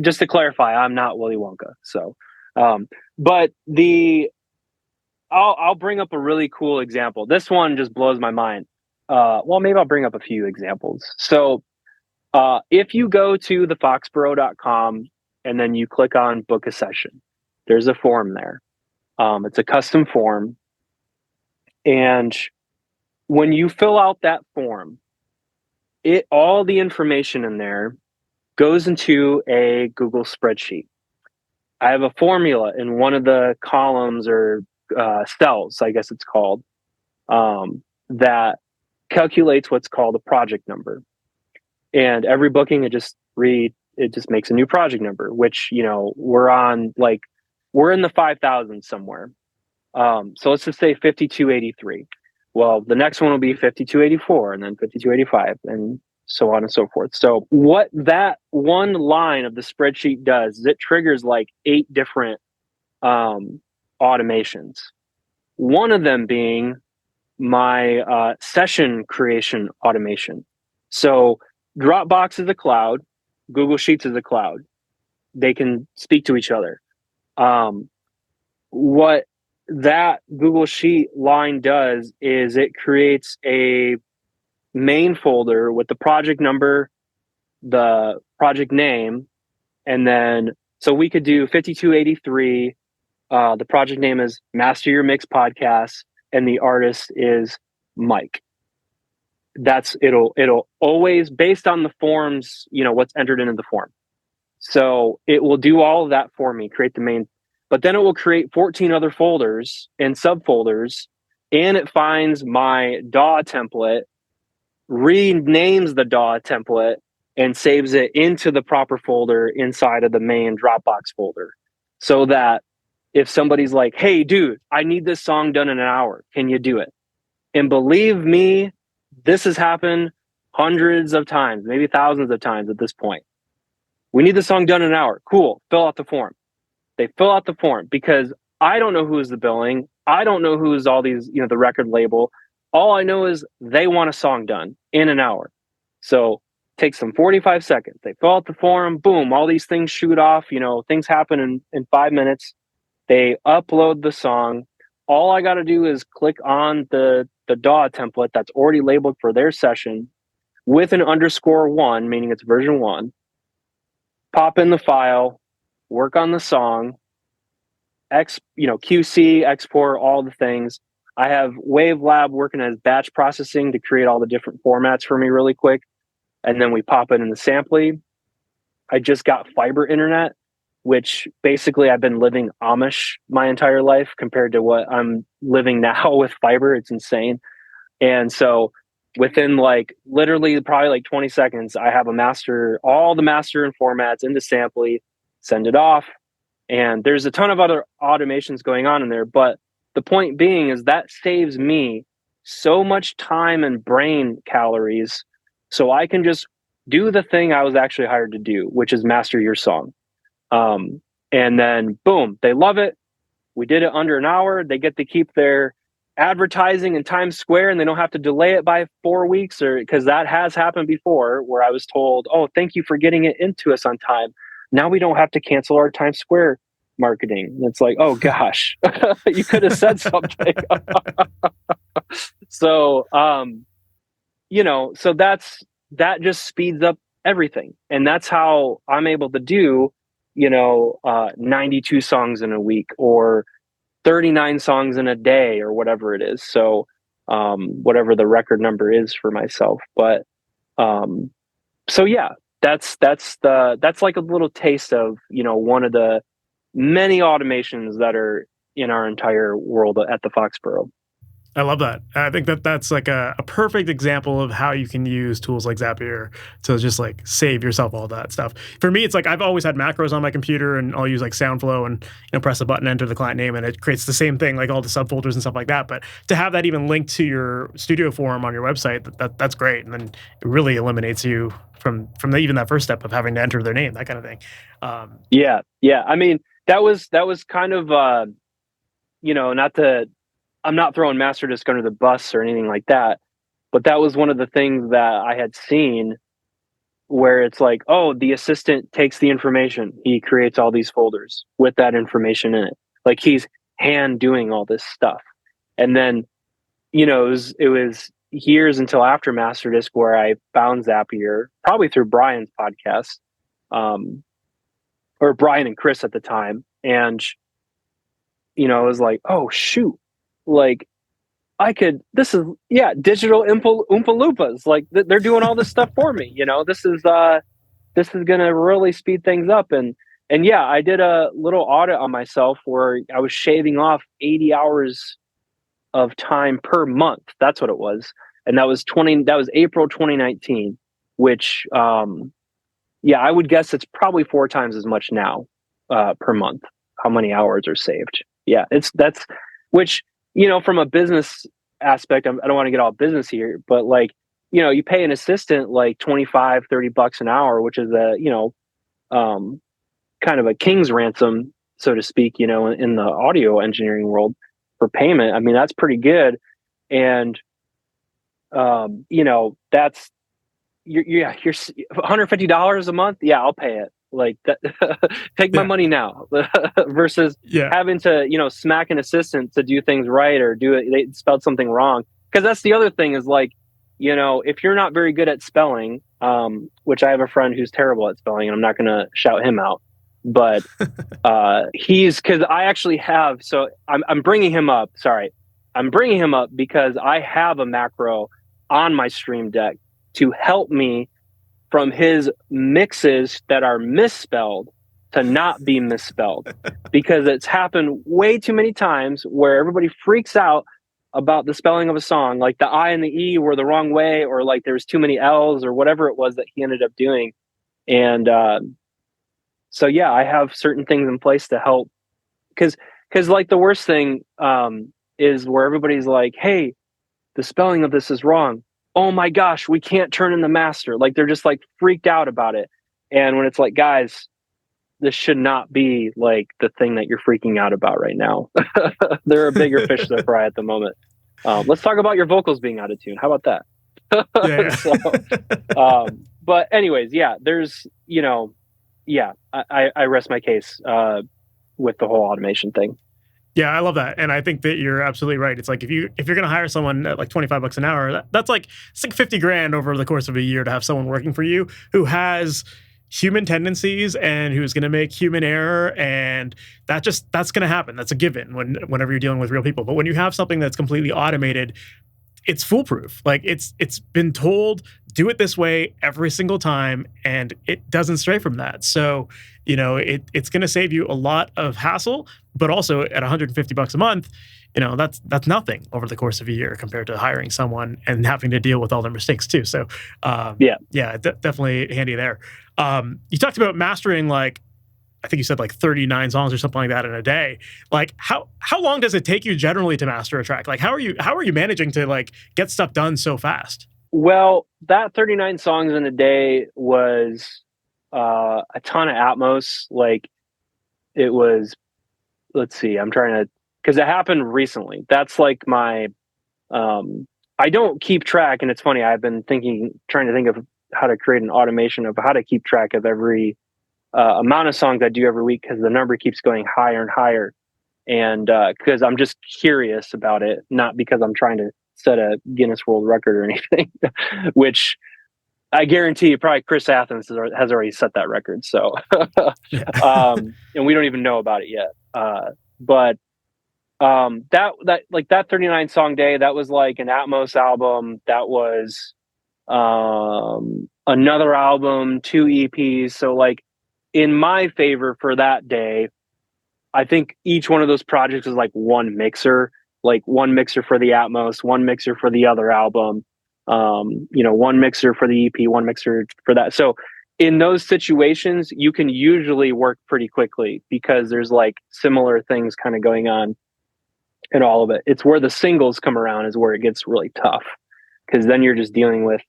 Just to clarify, I'm not Willy Wonka. So, but I'll bring up a really cool example. This one just blows my mind. Well, maybe I'll bring up a few examples. So if you go to the foxboro.com and then you click on book a session, there's a form there. It's a custom form. And when you fill out that form, all the information in there goes into a Google spreadsheet. I have a formula in one of the columns, or cells, I guess it's called, that calculates what's called a project number. And every booking, it just makes a new project number, which, we're in the 5,000 somewhere. So let's just say 5283. Well, the next one will be 5284, and then 5285, and so on and so forth. So what that one line of the spreadsheet does is it triggers like 8 different automations. One of them being my session creation automation. So Dropbox is a cloud, Google Sheets is a cloud. They can speak to each other. What that Google Sheet line does is it creates a main folder with the project number, the project name, and then so we could do 5283. The project name is MasterYourMix Podcast, and the artist is Mike. It'll always, based on the forms, what's entered into the form. So it will do all of that for me, create the main, but then it will create 14 other folders and subfolders, and it finds my DAW template, renames the DAW template, and saves it into the proper folder inside of the main Dropbox folder. So that if somebody's like, hey, dude, I need this song done in an hour, can you do it? And believe me, this has happened hundreds of times, maybe thousands of times at this point. We need the song done in an hour. Cool. Fill out the form. They fill out the form because I don't know who's the billing. I don't know who's all these, the record label. All I know is they want a song done in an hour. So takes them 45 seconds. They fill out the form, boom, all these things shoot off, things happen in 5 minutes. They upload the song. All I got to do is click on the DAW template that's already labeled for their session with an _1, meaning it's version 1, pop in the file, work on the song, QC, export, all the things. I have WaveLab working as batch processing to create all the different formats for me really quick. And then we pop it in the Samply. I just got fiber internet, which basically I've been living Amish my entire life compared to what I'm living now with fiber. It's insane. And so within literally probably 20 seconds, I have all the master and formats into Samply, send it off. And there's a ton of other automations going on in there. But the point being is that saves me so much time and brain calories. So I can just do the thing I was actually hired to do, which is master your song. And then boom, they love it. We did it under an hour. They get to keep their advertising in Times Square and they don't have to delay it by 4 weeks, because that has happened before where I was told, oh, thank you for getting it into us on time. Now we don't have to cancel our Times Square marketing. And it's like, oh gosh, you could have said something. So, so that just speeds up everything. And that's how I'm able to do, 92 songs in a week or 39 songs in a day or whatever it is. So, whatever the record number is for myself. But, so yeah, that's like a little taste of, one of the many automations that are in our entire world at the Foxboro. I love that. I think that's like a perfect example of how you can use tools like Zapier to just save yourself all that stuff. For me, it's I've always had macros on my computer and I'll use SoundFlow and press a button, enter the client name, and it creates the same thing, all the subfolders and stuff like that. But to have that even linked to your studio form on your website, that's great. And then it really eliminates you from even that first step of having to enter their name, that kind of thing. Yeah. I mean, that was kind of, I'm not throwing Masterdisk under the bus or anything like that, but that was one of the things that I had seen where it's oh, the assistant takes the information. He creates all these folders with that information in it. He's hand doing all this stuff. And then, it was years until after Masterdisk where I found Zapier, probably through Brian's podcast, or Brian and Chris at the time. And, it was oh, shoot. Digital Oompa Loompas. They're doing all this stuff for me. This is going to really speed things up. And yeah, I did a little audit on myself where I was shaving off 80 hours of time per month. That's what it was. And that was April 2019, which, I would guess it's probably 4 times as much now, per month, how many hours are saved. Yeah. Which, from a business aspect, I don't want to get all business here, but you pay an assistant $25-$30 an hour, which is kind of a king's ransom, so to speak, in the audio engineering world for payment. I mean, that's pretty good. And, that's you're $150 a month. Yeah, I'll pay it. Take my money now versus having to, smack an assistant to do things right or they spelled something wrong. Cause that's the other thing is if you're not very good at spelling, which I have a friend who's terrible at spelling and I'm not going to shout him out, but, cause I actually have, so I'm bringing him up. Sorry. I'm bringing him up because I have a macro on my Stream Deck to help me from his mixes that are misspelled to not be misspelled, because it's happened way too many times where everybody freaks out about the spelling of a song, like the I and the E were the wrong way, or there's too many L's or whatever it was that he ended up doing. And so, yeah, I have certain things in place to help, because the worst thing is where everybody's hey, the spelling of this is wrong. Oh my gosh, we can't turn in the master. They're just freaked out about it. And when it's guys, this should not be like the thing that you're freaking out about right now. There are bigger fish to fry at the moment. Let's talk about your vocals being out of tune. How about that? Yeah. But anyways, yeah, there's, I rest my case with the whole automation thing. Yeah, I love that. And I think that you're absolutely right. It's like if you're going to hire someone at like $25 an hour, that's like $50,000 over the course of a year to have someone working for you who has human tendencies and who's going to make human error, and that's going to happen. That's a given whenever you're dealing with real people. But when you have something that's completely automated, it's foolproof. Like it's been told, do it this way every single time, and it doesn't stray from that. So, it's going to save you a lot of hassle, but also at $150 a month, that's nothing over the course of a year compared to hiring someone and having to deal with all their mistakes too. So, definitely handy there. You talked about mastering, like, I think you said like 39 songs or something like that in a day. Like how long does it take you generally to master a track? Like how are you managing to like get stuff done so fast? Well, that 39 songs in a day was a ton of Atmos. Like it was, let's see, because it happened recently. That's like my, I don't keep track, and it's funny, I've been trying to think of how to create an automation of how to keep track of every amount of songs I do every week, because the number keeps going higher and higher. And because I'm just curious about it, not because I'm trying to set a Guinness World Record or anything, which I guarantee you probably Chris Athens has already set that record. So, and we don't even know about it yet. But that 39 song day, that was like an Atmos album. That was another album, 2 EPs. So like, in my favor for that day, I think each one of those projects is like one mixer for the Atmos, one mixer for the other album, one mixer for the EP, one mixer for that. So in those situations, you can usually work pretty quickly because there's like similar things kind of going on in all of it. It's where the singles come around is where it gets really tough, because then you're just dealing with,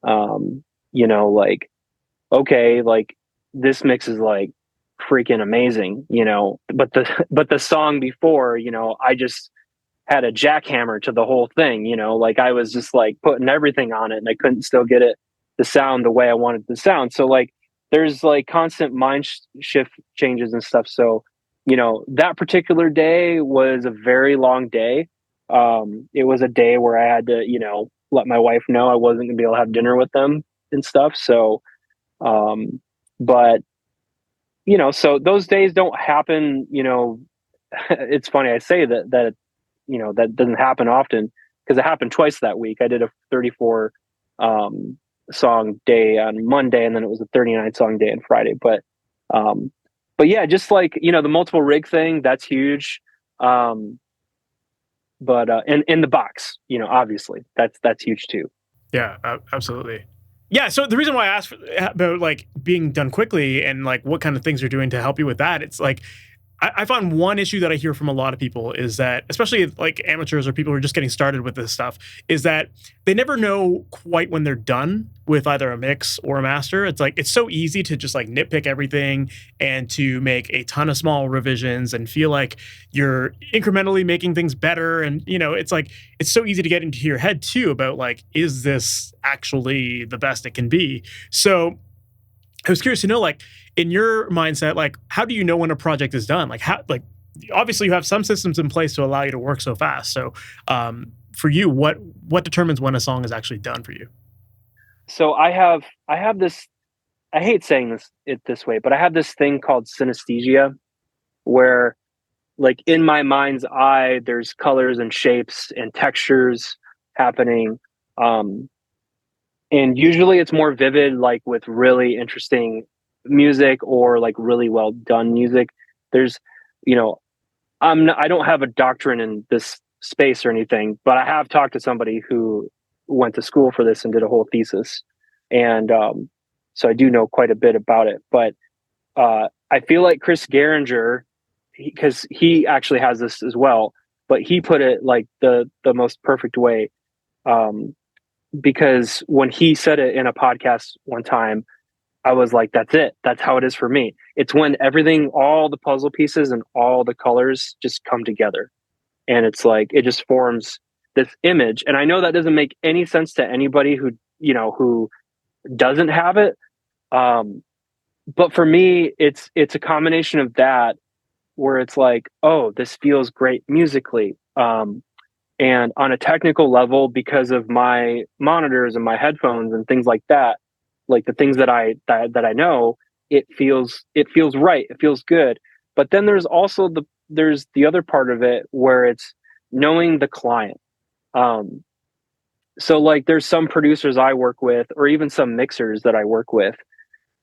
like, okay, like, this mix is like freaking amazing, but the song before, I just had a jackhammer to the whole thing, like I was just like putting everything on it and I couldn't still get it to sound the way I wanted it to sound. So like there's like constant mind shift changes and stuff. So, that particular day was a very long day. It was a day where I had to, let my wife know I wasn't gonna be able to have dinner with them and stuff. So, but so those days don't happen, it's funny. I say that that doesn't happen often, because it happened twice that week. I did a 34 song day on Monday, and then it was a 39 song day on Friday. But yeah, just like, the multiple rig thing, that's huge. But in the box, obviously that's huge too. Yeah, absolutely. Yeah, so the reason why I asked about like being done quickly and like what kind of things you're doing to help you with that, it's like I find one issue that I hear from a lot of people is that, especially like amateurs or people who are just getting started with this stuff, is that they never know quite when they're done with either a mix or a master. It's like, it's so easy to just like nitpick everything and to make a ton of small revisions and feel like you're incrementally making things better. And, it's like, it's so easy to get into your head too about like, is this actually the best it can be? So I was curious to know, like, in your mindset, like, how do you know when a project is done? Like, obviously you have some systems in place to allow you to work so fast. So, for you, what determines when a song is actually done for you? So I have this, I hate saying this way, but I have this thing called synesthesia, where like in my mind's eye, there's colors and shapes and textures happening. And usually it's more vivid, like with really interesting music or like really well done music. There's, I don't have a doctorate in this space or anything, but I have talked to somebody who went to school for this and did a whole thesis. And so I do know quite a bit about it. But I feel like Chris Geringer, because he actually has this as well, but he put it like the most perfect way. Because when he said it in a podcast one time, I was like, that's it. That's how it is for me. It's when everything, all the puzzle pieces and all the colors just come together. And it's like, it just forms this image. And I know that doesn't make any sense to anybody who, who doesn't have it. But for me, it's a combination of that where it's like, oh, this feels great musically. And on a technical level, because of my monitors and my headphones and things like that, like the things that I know, it feels right. It feels good. But then there's also there's the other part of it where it's knowing the client. So like there's some producers I work with, or even some mixers that I work with,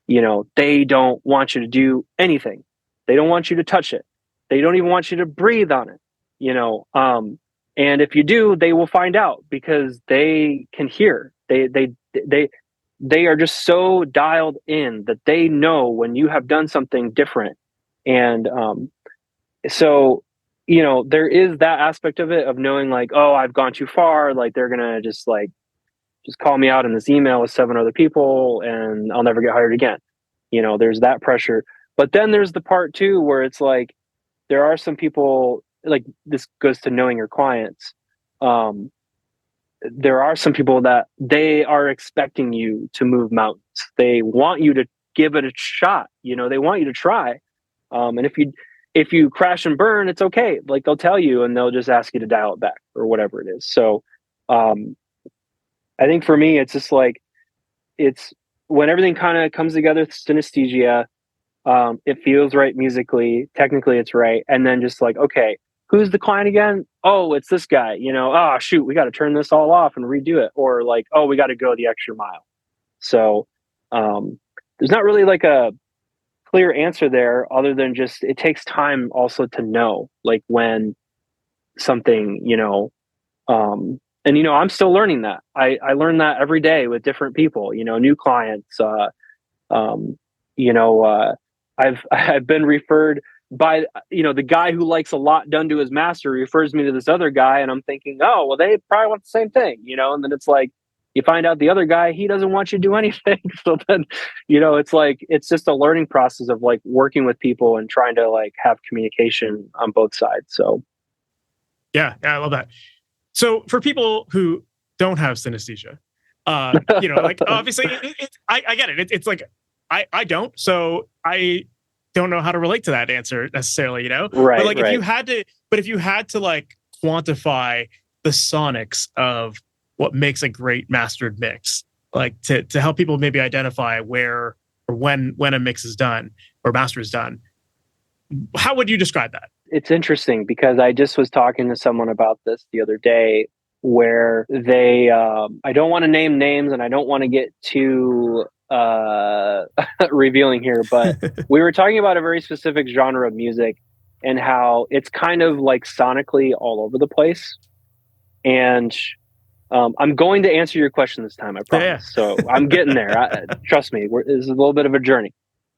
they don't want you to do anything. They don't want you to touch it. They don't even want you to breathe on it, and if you do, they will find out because they can hear. They are just so dialed in that they know when you have done something different. And so, there is that aspect of it, of knowing like, oh, I've gone too far. Like they're going to just call me out in this email with 7 other people and I'll never get hired again. There's that pressure. But then there's the part too, where it's like, there are some people, like this goes to knowing your clients. There are some people that they are expecting you to move mountains. They want you to give it a shot. They want you to try. And if you crash and burn, it's okay. Like they'll tell you and they'll just ask you to dial it back or whatever it is. So, I think for me, it's just like, it's when everything kind of comes together, synesthesia, it feels right musically, technically it's right. And then just like, okay, who's the client again? Oh, it's this guy, oh shoot, we got to turn this all off and redo it. Or like, oh, we got to go the extra mile. So, there's not really like a clear answer there other than just, it takes time also to know, like when something, and I'm still learning that. I learn that every day with different people, new clients. I've been referred by the guy who likes a lot done to his master refers me to this other guy, and I'm thinking, oh well, they probably want the same thing, and then it's like you find out the other guy, he doesn't want you to do anything. So then it's like it's just a learning process of like working with people and trying to like have communication on both sides. So yeah, I love that. So for people who don't have synesthesia, like obviously I get it. It's like, I don't, so I don't know how to relate to that answer necessarily, Right. But like right. if you had to like quantify the sonics of what makes a great mastered mix, like to help people maybe identify where or when a mix is done or master is done, how would you describe that? It's interesting because I just was talking to someone about this the other day where they, I don't want to name names and I don't want to get too revealing here, but we were talking about a very specific genre of music and how it's kind of like sonically all over the place. And I'm going to answer your question this time, I promise. Yeah. So I'm getting there. Trust me, it's a little bit of a journey.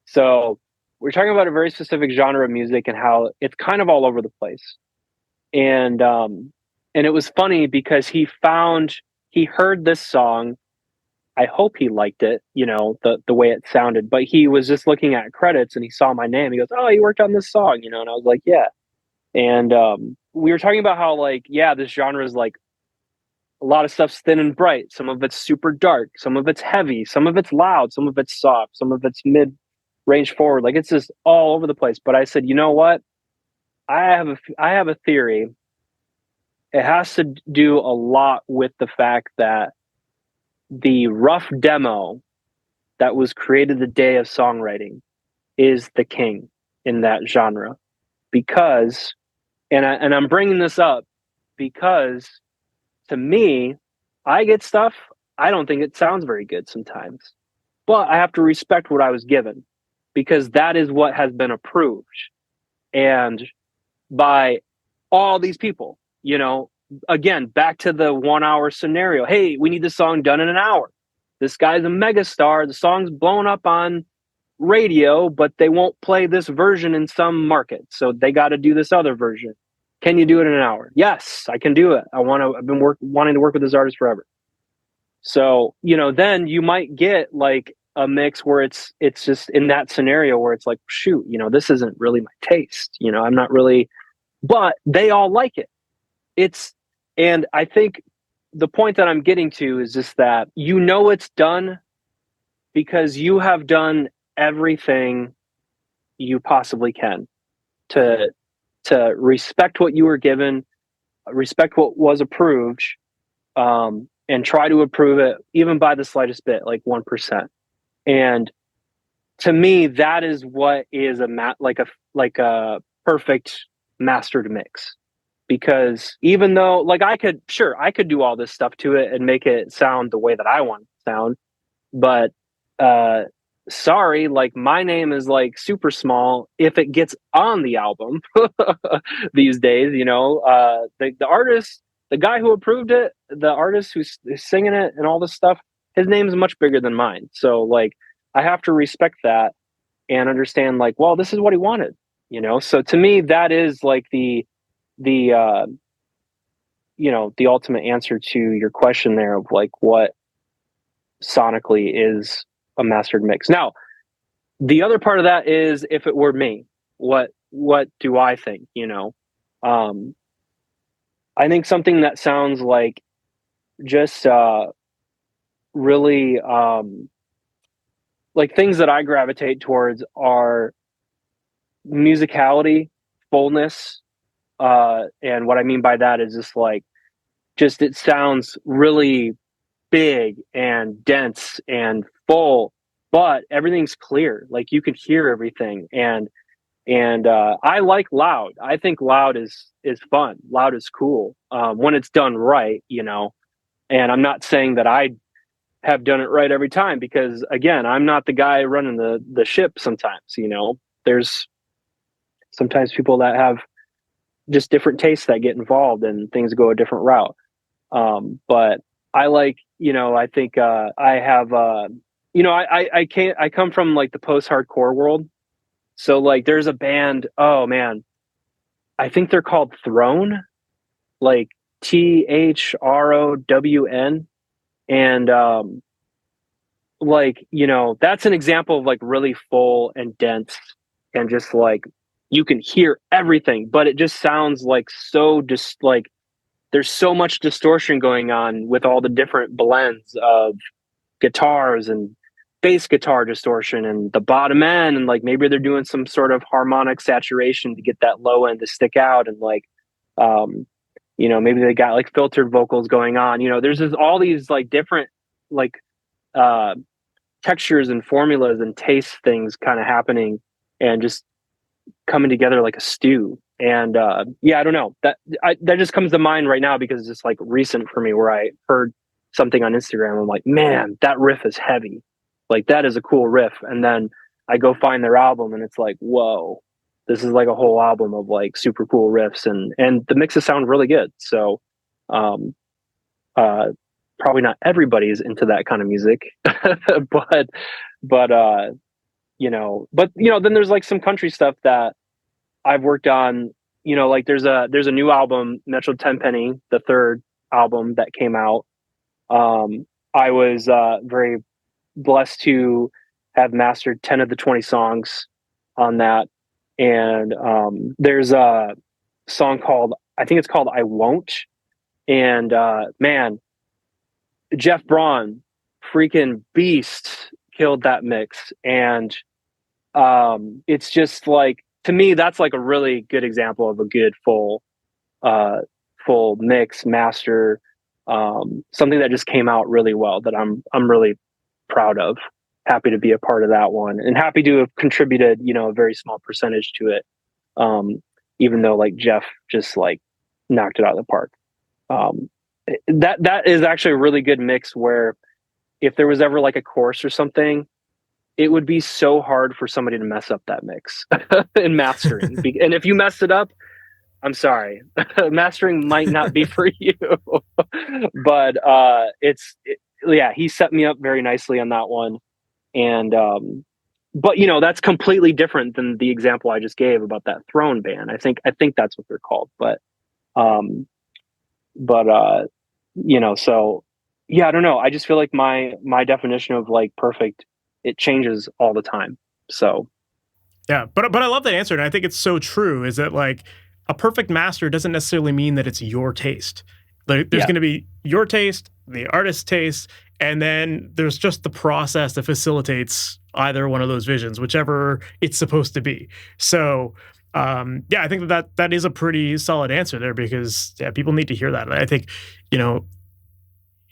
So we're talking about a very specific genre of music and how it's kind of all over the place. And it was funny because he heard this song. I hope he liked it, the way it sounded, but he was just looking at credits and he saw my name. He goes, oh, you worked on this song, and I was like, yeah. And we were talking about how like, yeah, this genre is like a lot of stuff's thin and bright. Some of it's super dark. Some of it's heavy. Some of it's loud. Some of it's soft. Some of it's mid range forward. Like it's just all over the place. But I said, you know what? I have a theory. It has to do a lot with the fact that the rough demo that was created the day of songwriting is the king in that genre. Because, and I'm bringing this up because to me, I get stuff, I don't think it sounds very good sometimes. But I have to respect what I was given because that is what has been approved. And by all these people, again, back to the 1 hour scenario. Hey, we need this song done in an hour. This guy's a megastar. The song's blown up on radio, but they won't play this version in some market. So they got to do this other version. Can you do it in an hour? Yes, I can do it. I've been wanting to work with this artist forever. So, then you might get like a mix where it's just in that scenario where it's like, shoot, this isn't really my taste. I'm not really, but they all like it. And I think the point that I'm getting to is just that, it's done because you have done everything you possibly can to respect what you were given, respect what was approved, and try to improve it even by the slightest bit, like 1%. And to me, that is what is like a perfect mastered mix. Because even though, like, I could do all this stuff to it and make it sound the way that I want it to sound, but sorry, like, my name is like super small if it gets on the album these days. The artist, the guy who approved it, the artist who's singing it and all this stuff, his name is much bigger than mine. So, like, I have to respect that and understand, like, well, this is what he wanted. So to me, that is like the ultimate answer to your question there of like what sonically is a mastered mix. Now, the other part of that is, if it were me, what do I think? I think something that sounds like just really like things that I gravitate towards are musicality, fullness, and what I mean by that is just it sounds really big and dense and full, but everything's clear. Like, you can hear everything. And I like loud. I think loud is fun. Loud is cool when it's done right, And I'm not saying that I have done it right every time, because again, I'm not the guy running the ship sometimes. There's sometimes people that have just different tastes that get involved and things go a different route. But I like, I think I have, I come from like the post-hardcore world. So like there's a band, oh man, I think they're called Throne, like THROWN. And like, that's an example of like really full and dense and just like you can hear everything, but it just sounds like so just like there's so much distortion going on with all the different blends of guitars and bass guitar distortion and the bottom end, and like maybe they're doing some sort of harmonic saturation to get that low end to stick out, and like maybe they got like filtered vocals going on. There's just all these like different like textures and formulas and taste things kind of happening and just coming together like a stew. And I don't know, that just comes to mind right now because it's like recent for me, where I heard something on Instagram. I'm like, man, that riff is heavy. Like, that is a cool riff. And then I go find their album and it's like, whoa, this is like a whole album of like super cool riffs, and the mixes sound really good. So probably not everybody's into that kind of music, but then there's like some country stuff that I've worked on. Like there's a new album, Metro Tenpenny, the third album that came out. I was very blessed to have mastered 10 of the 20 songs on that. And there's a song called, I think it's called I Won't. And man, Jeff Braun, freaking beast, killed that mix. And it's just like, to me, that's like a really good example of a good full mix master, something that just came out really well, that I'm really proud of. Happy to be a part of that one, and happy to have contributed, a very small percentage to it. Even though like Jeff just like knocked it out of the park. That is actually a really good mix, where if there was ever like a course or something, it would be so hard for somebody to mess up that mix in mastering. And if you messed it up, I'm sorry, mastering might not be for you. But he set me up very nicely on that one. And but that's completely different than the example I just gave about that Throne band. I think that's what they're called. But so yeah, I don't know. I just feel like my definition of like perfect it changes all the time. So yeah, but I love that answer, and I think it's so true. Is that like a perfect master doesn't necessarily mean that it's your taste. Like there's going to be your taste, the artist's taste, and then there's just the process that facilitates either one of those visions, whichever it's supposed to be. So I think that is a pretty solid answer there, because people need to hear that. I think,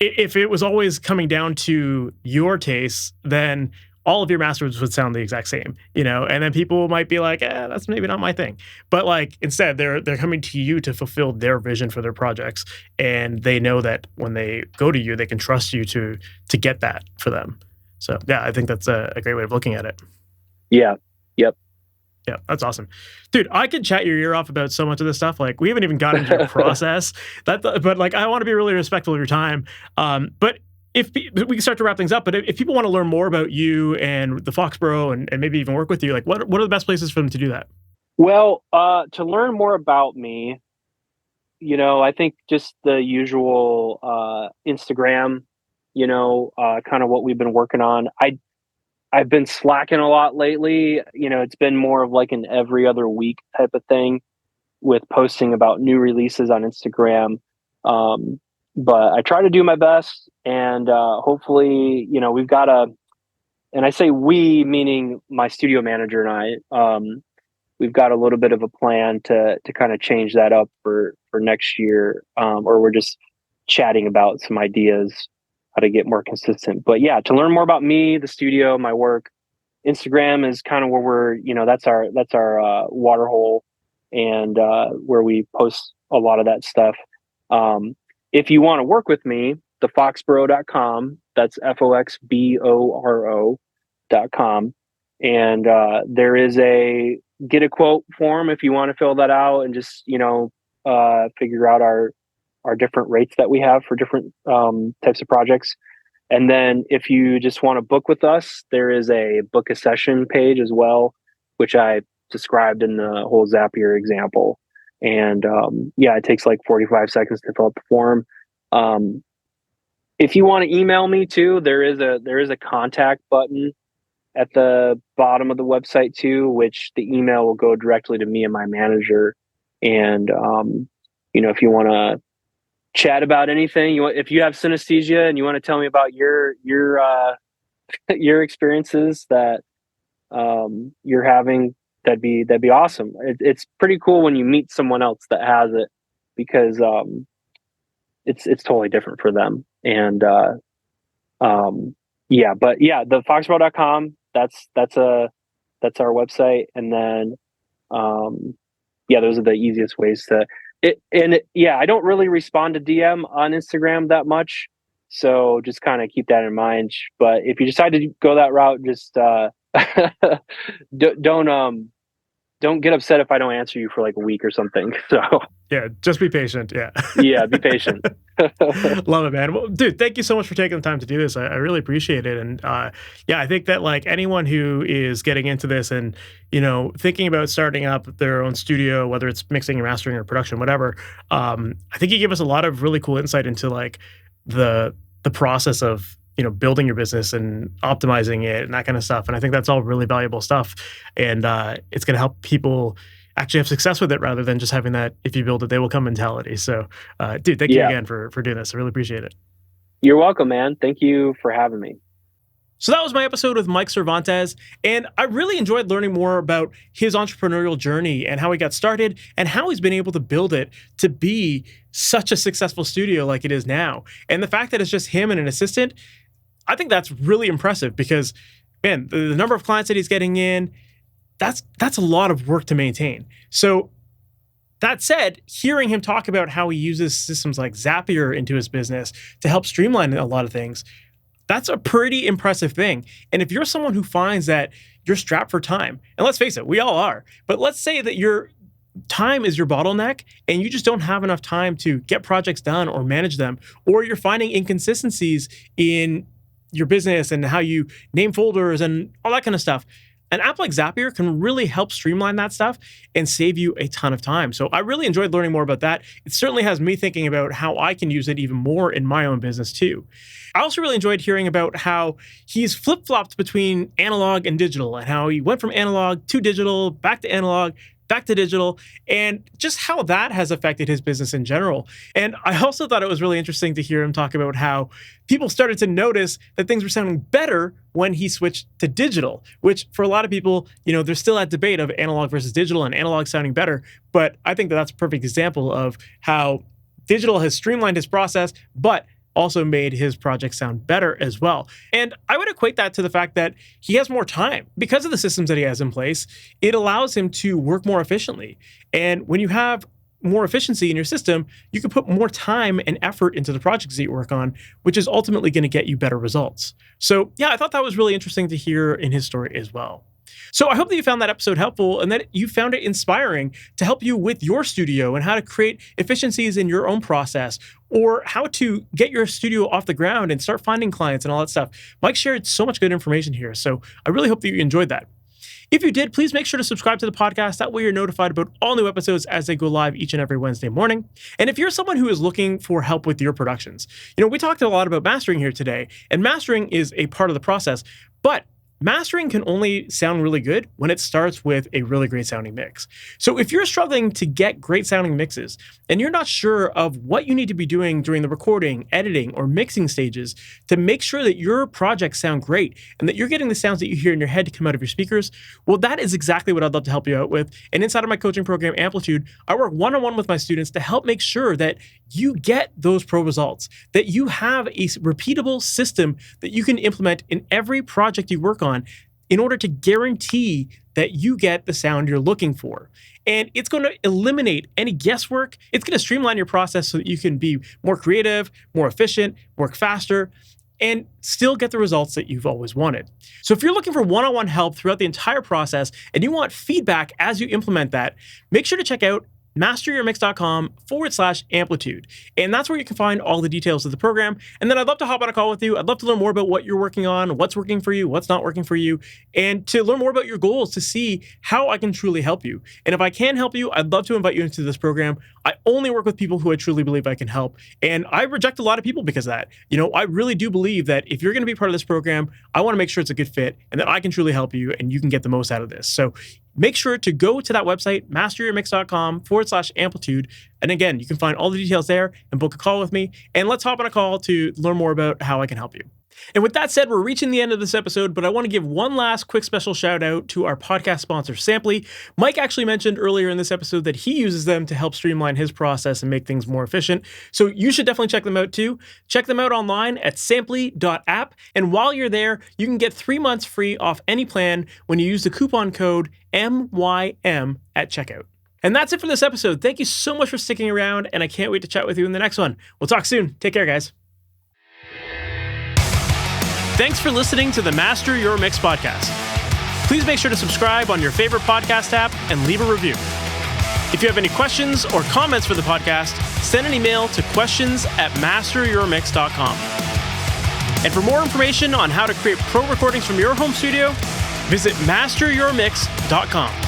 if it was always coming down to your taste, then all of your masters would sound the exact same, and then people might be like, that's maybe not my thing. But like instead, they're coming to you to fulfill their vision for their projects, and they know that when they go to you, they can trust you to get that for them. So yeah, I think that's a great way of looking at it. Yeah. Yep. Yeah, that's awesome. Dude, I could chat your ear off about so much of this stuff. Like, we haven't even gotten into your process. But like, I want to be really respectful of your time. But if we can start to wrap things up, but if people want to learn more about you and the Foxboro and maybe even work with you, like what are the best places for them to do that? Well, to learn more about me, I think just the usual Instagram, kind of what we've been working on. I've been slacking a lot lately. It's been more of like an every other week type of thing with posting about new releases on Instagram. But I try to do my best, and hopefully, we've got and I say we, meaning my studio manager and I, we've got a little bit of a plan to kind of change that up for next year. Or we're just chatting about some ideas how to get more consistent. But yeah, to learn more about me, the studio, my work, Instagram is kind of where we're, that's our water hole, and where we post a lot of that stuff. If you want to work with me, the foxboro.com, that's FOXBORO.com. And there is a get a quote form if you want to fill that out and just, figure out our different rates that we have for different types of projects. And then if you just want to book with us, there is a book a session page as well, which I described in the whole Zapier example. And it takes like 45 seconds to fill out the form. If you want to email me too, there is a contact button at the bottom of the website too, which the email will go directly to me and my manager. And if you want to chat about anything, if you have synesthesia and you want to tell me about your your experiences that you're having, that'd be awesome. It's pretty cool when you meet someone else that has it, because it's totally different for them. And the foxboro.com, that's our website. And then those are the easiest ways to I don't really respond to DM on Instagram that much, so just kind of keep that in mind. But if you decide to go that route, just don't get upset if I don't answer you for like a week or something. So yeah, just be patient. Yeah. Yeah, be patient. Love it, man. Well, dude, thank you so much for taking the time to do this. I really appreciate it. And I think that like anyone who is getting into this and, thinking about starting up their own studio, whether it's mixing or mastering or production, whatever, I think you give us a lot of really cool insight into like the process of, building your business and optimizing it and that kind of stuff. And I think that's all really valuable stuff. And it's going to help people actually have success with it rather than just having that, if you build it, they will come mentality. So, dude, thank you again for doing this. I really appreciate it. You're welcome, man. Thank you for having me. So that was my episode with Mike Cervantes, and I really enjoyed learning more about his entrepreneurial journey and how he got started and how he's been able to build it to be such a successful studio like it is now. And the fact that it's just him and an assistant, I think that's really impressive because, man, the number of clients that he's getting in, that's a lot of work to maintain. So that said, hearing him talk about how he uses systems like Zapier into his business to help streamline a lot of things, that's a pretty impressive thing. And if you're someone who finds that you're strapped for time, and let's face it, we all are, but let's say that your time is your bottleneck and you just don't have enough time to get projects done or manage them, or you're finding inconsistencies in your business and how you name folders and all that kind of stuff. An app like Zapier can really help streamline that stuff and save you a ton of time. So I really enjoyed learning more about that. It certainly has me thinking about how I can use it even more in my own business too. I also really enjoyed hearing about how he's flip-flopped between analog and digital, and how he went from analog to digital, back to analog, back to digital, and just how that has affected his business in general. And I also thought it was really interesting to hear him talk about how people started to notice that things were sounding better when he switched to digital, which for a lot of people, there's still that debate of analog versus digital and analog sounding better. But I think that that's a perfect example of how digital has streamlined his process, but also made his project sound better as well. And I would equate that to the fact that he has more time. Because of the systems that he has in place, it allows him to work more efficiently. And when you have more efficiency in your system, you can put more time and effort into the projects that you work on, which is ultimately going to get you better results. So yeah, I thought that was really interesting to hear in his story as well. So I hope that you found that episode helpful and that you found it inspiring to help you with your studio and how to create efficiencies in your own process, or how to get your studio off the ground and start finding clients and all that stuff. Mike shared so much good information here, so I really hope that you enjoyed that. If you did, please make sure to subscribe to the podcast. That way you're notified about all new episodes as they go live each and every Wednesday morning. And if you're someone who is looking for help with your productions, we talked a lot about mastering here today, and mastering is a part of the process, but mastering can only sound really good when it starts with a really great sounding mix. So if you're struggling to get great sounding mixes and you're not sure of what you need to be doing during the recording, editing, or mixing stages to make sure that your projects sound great and that you're getting the sounds that you hear in your head to come out of your speakers, well, that is exactly what I'd love to help you out with. And inside of my coaching program, Amplitude, I work one-on-one with my students to help make sure that you get those pro results, that you have a repeatable system that you can implement in every project you work on in order to guarantee that you get the sound you're looking for. And it's going to eliminate any guesswork. It's going to streamline your process so that you can be more creative, more efficient, work faster, and still get the results that you've always wanted. So if you're looking for one-on-one help throughout the entire process and you want feedback as you implement that, make sure to check out MasterYourMix.com/amplitude. And that's where you can find all the details of the program. And then I'd love to hop on a call with you. I'd love to learn more about what you're working on, what's working for you, what's not working for you, and to learn more about your goals to see how I can truly help you. And if I can help you, I'd love to invite you into this program. I only work with people who I truly believe I can help. And I reject a lot of people because of that. I really do believe that if you're going to be part of this program, I want to make sure it's a good fit and that I can truly help you and you can get the most out of this. So make sure to go to that website, MasterYourMix.com/amplitude. And again, you can find all the details there and book a call with me. And let's hop on a call to learn more about how I can help you. And with that said, we're reaching the end of this episode, but I want to give one last quick special shout out to our podcast sponsor, Samply. Mike actually mentioned earlier in this episode that he uses them to help streamline his process and make things more efficient. So you should definitely check them out too. Check them out online at samply.app. And while you're there, you can get 3 months free off any plan when you use the coupon code MYM at checkout. And that's it for this episode. Thank you so much for sticking around, and I can't wait to chat with you in the next one. We'll talk soon. Take care, guys. Thanks for listening to the Master Your Mix podcast. Please make sure to subscribe on your favorite podcast app and leave a review. If you have any questions or comments for the podcast, send an email to questions@masteryourmix.com. And for more information on how to create pro recordings from your home studio, visit masteryourmix.com.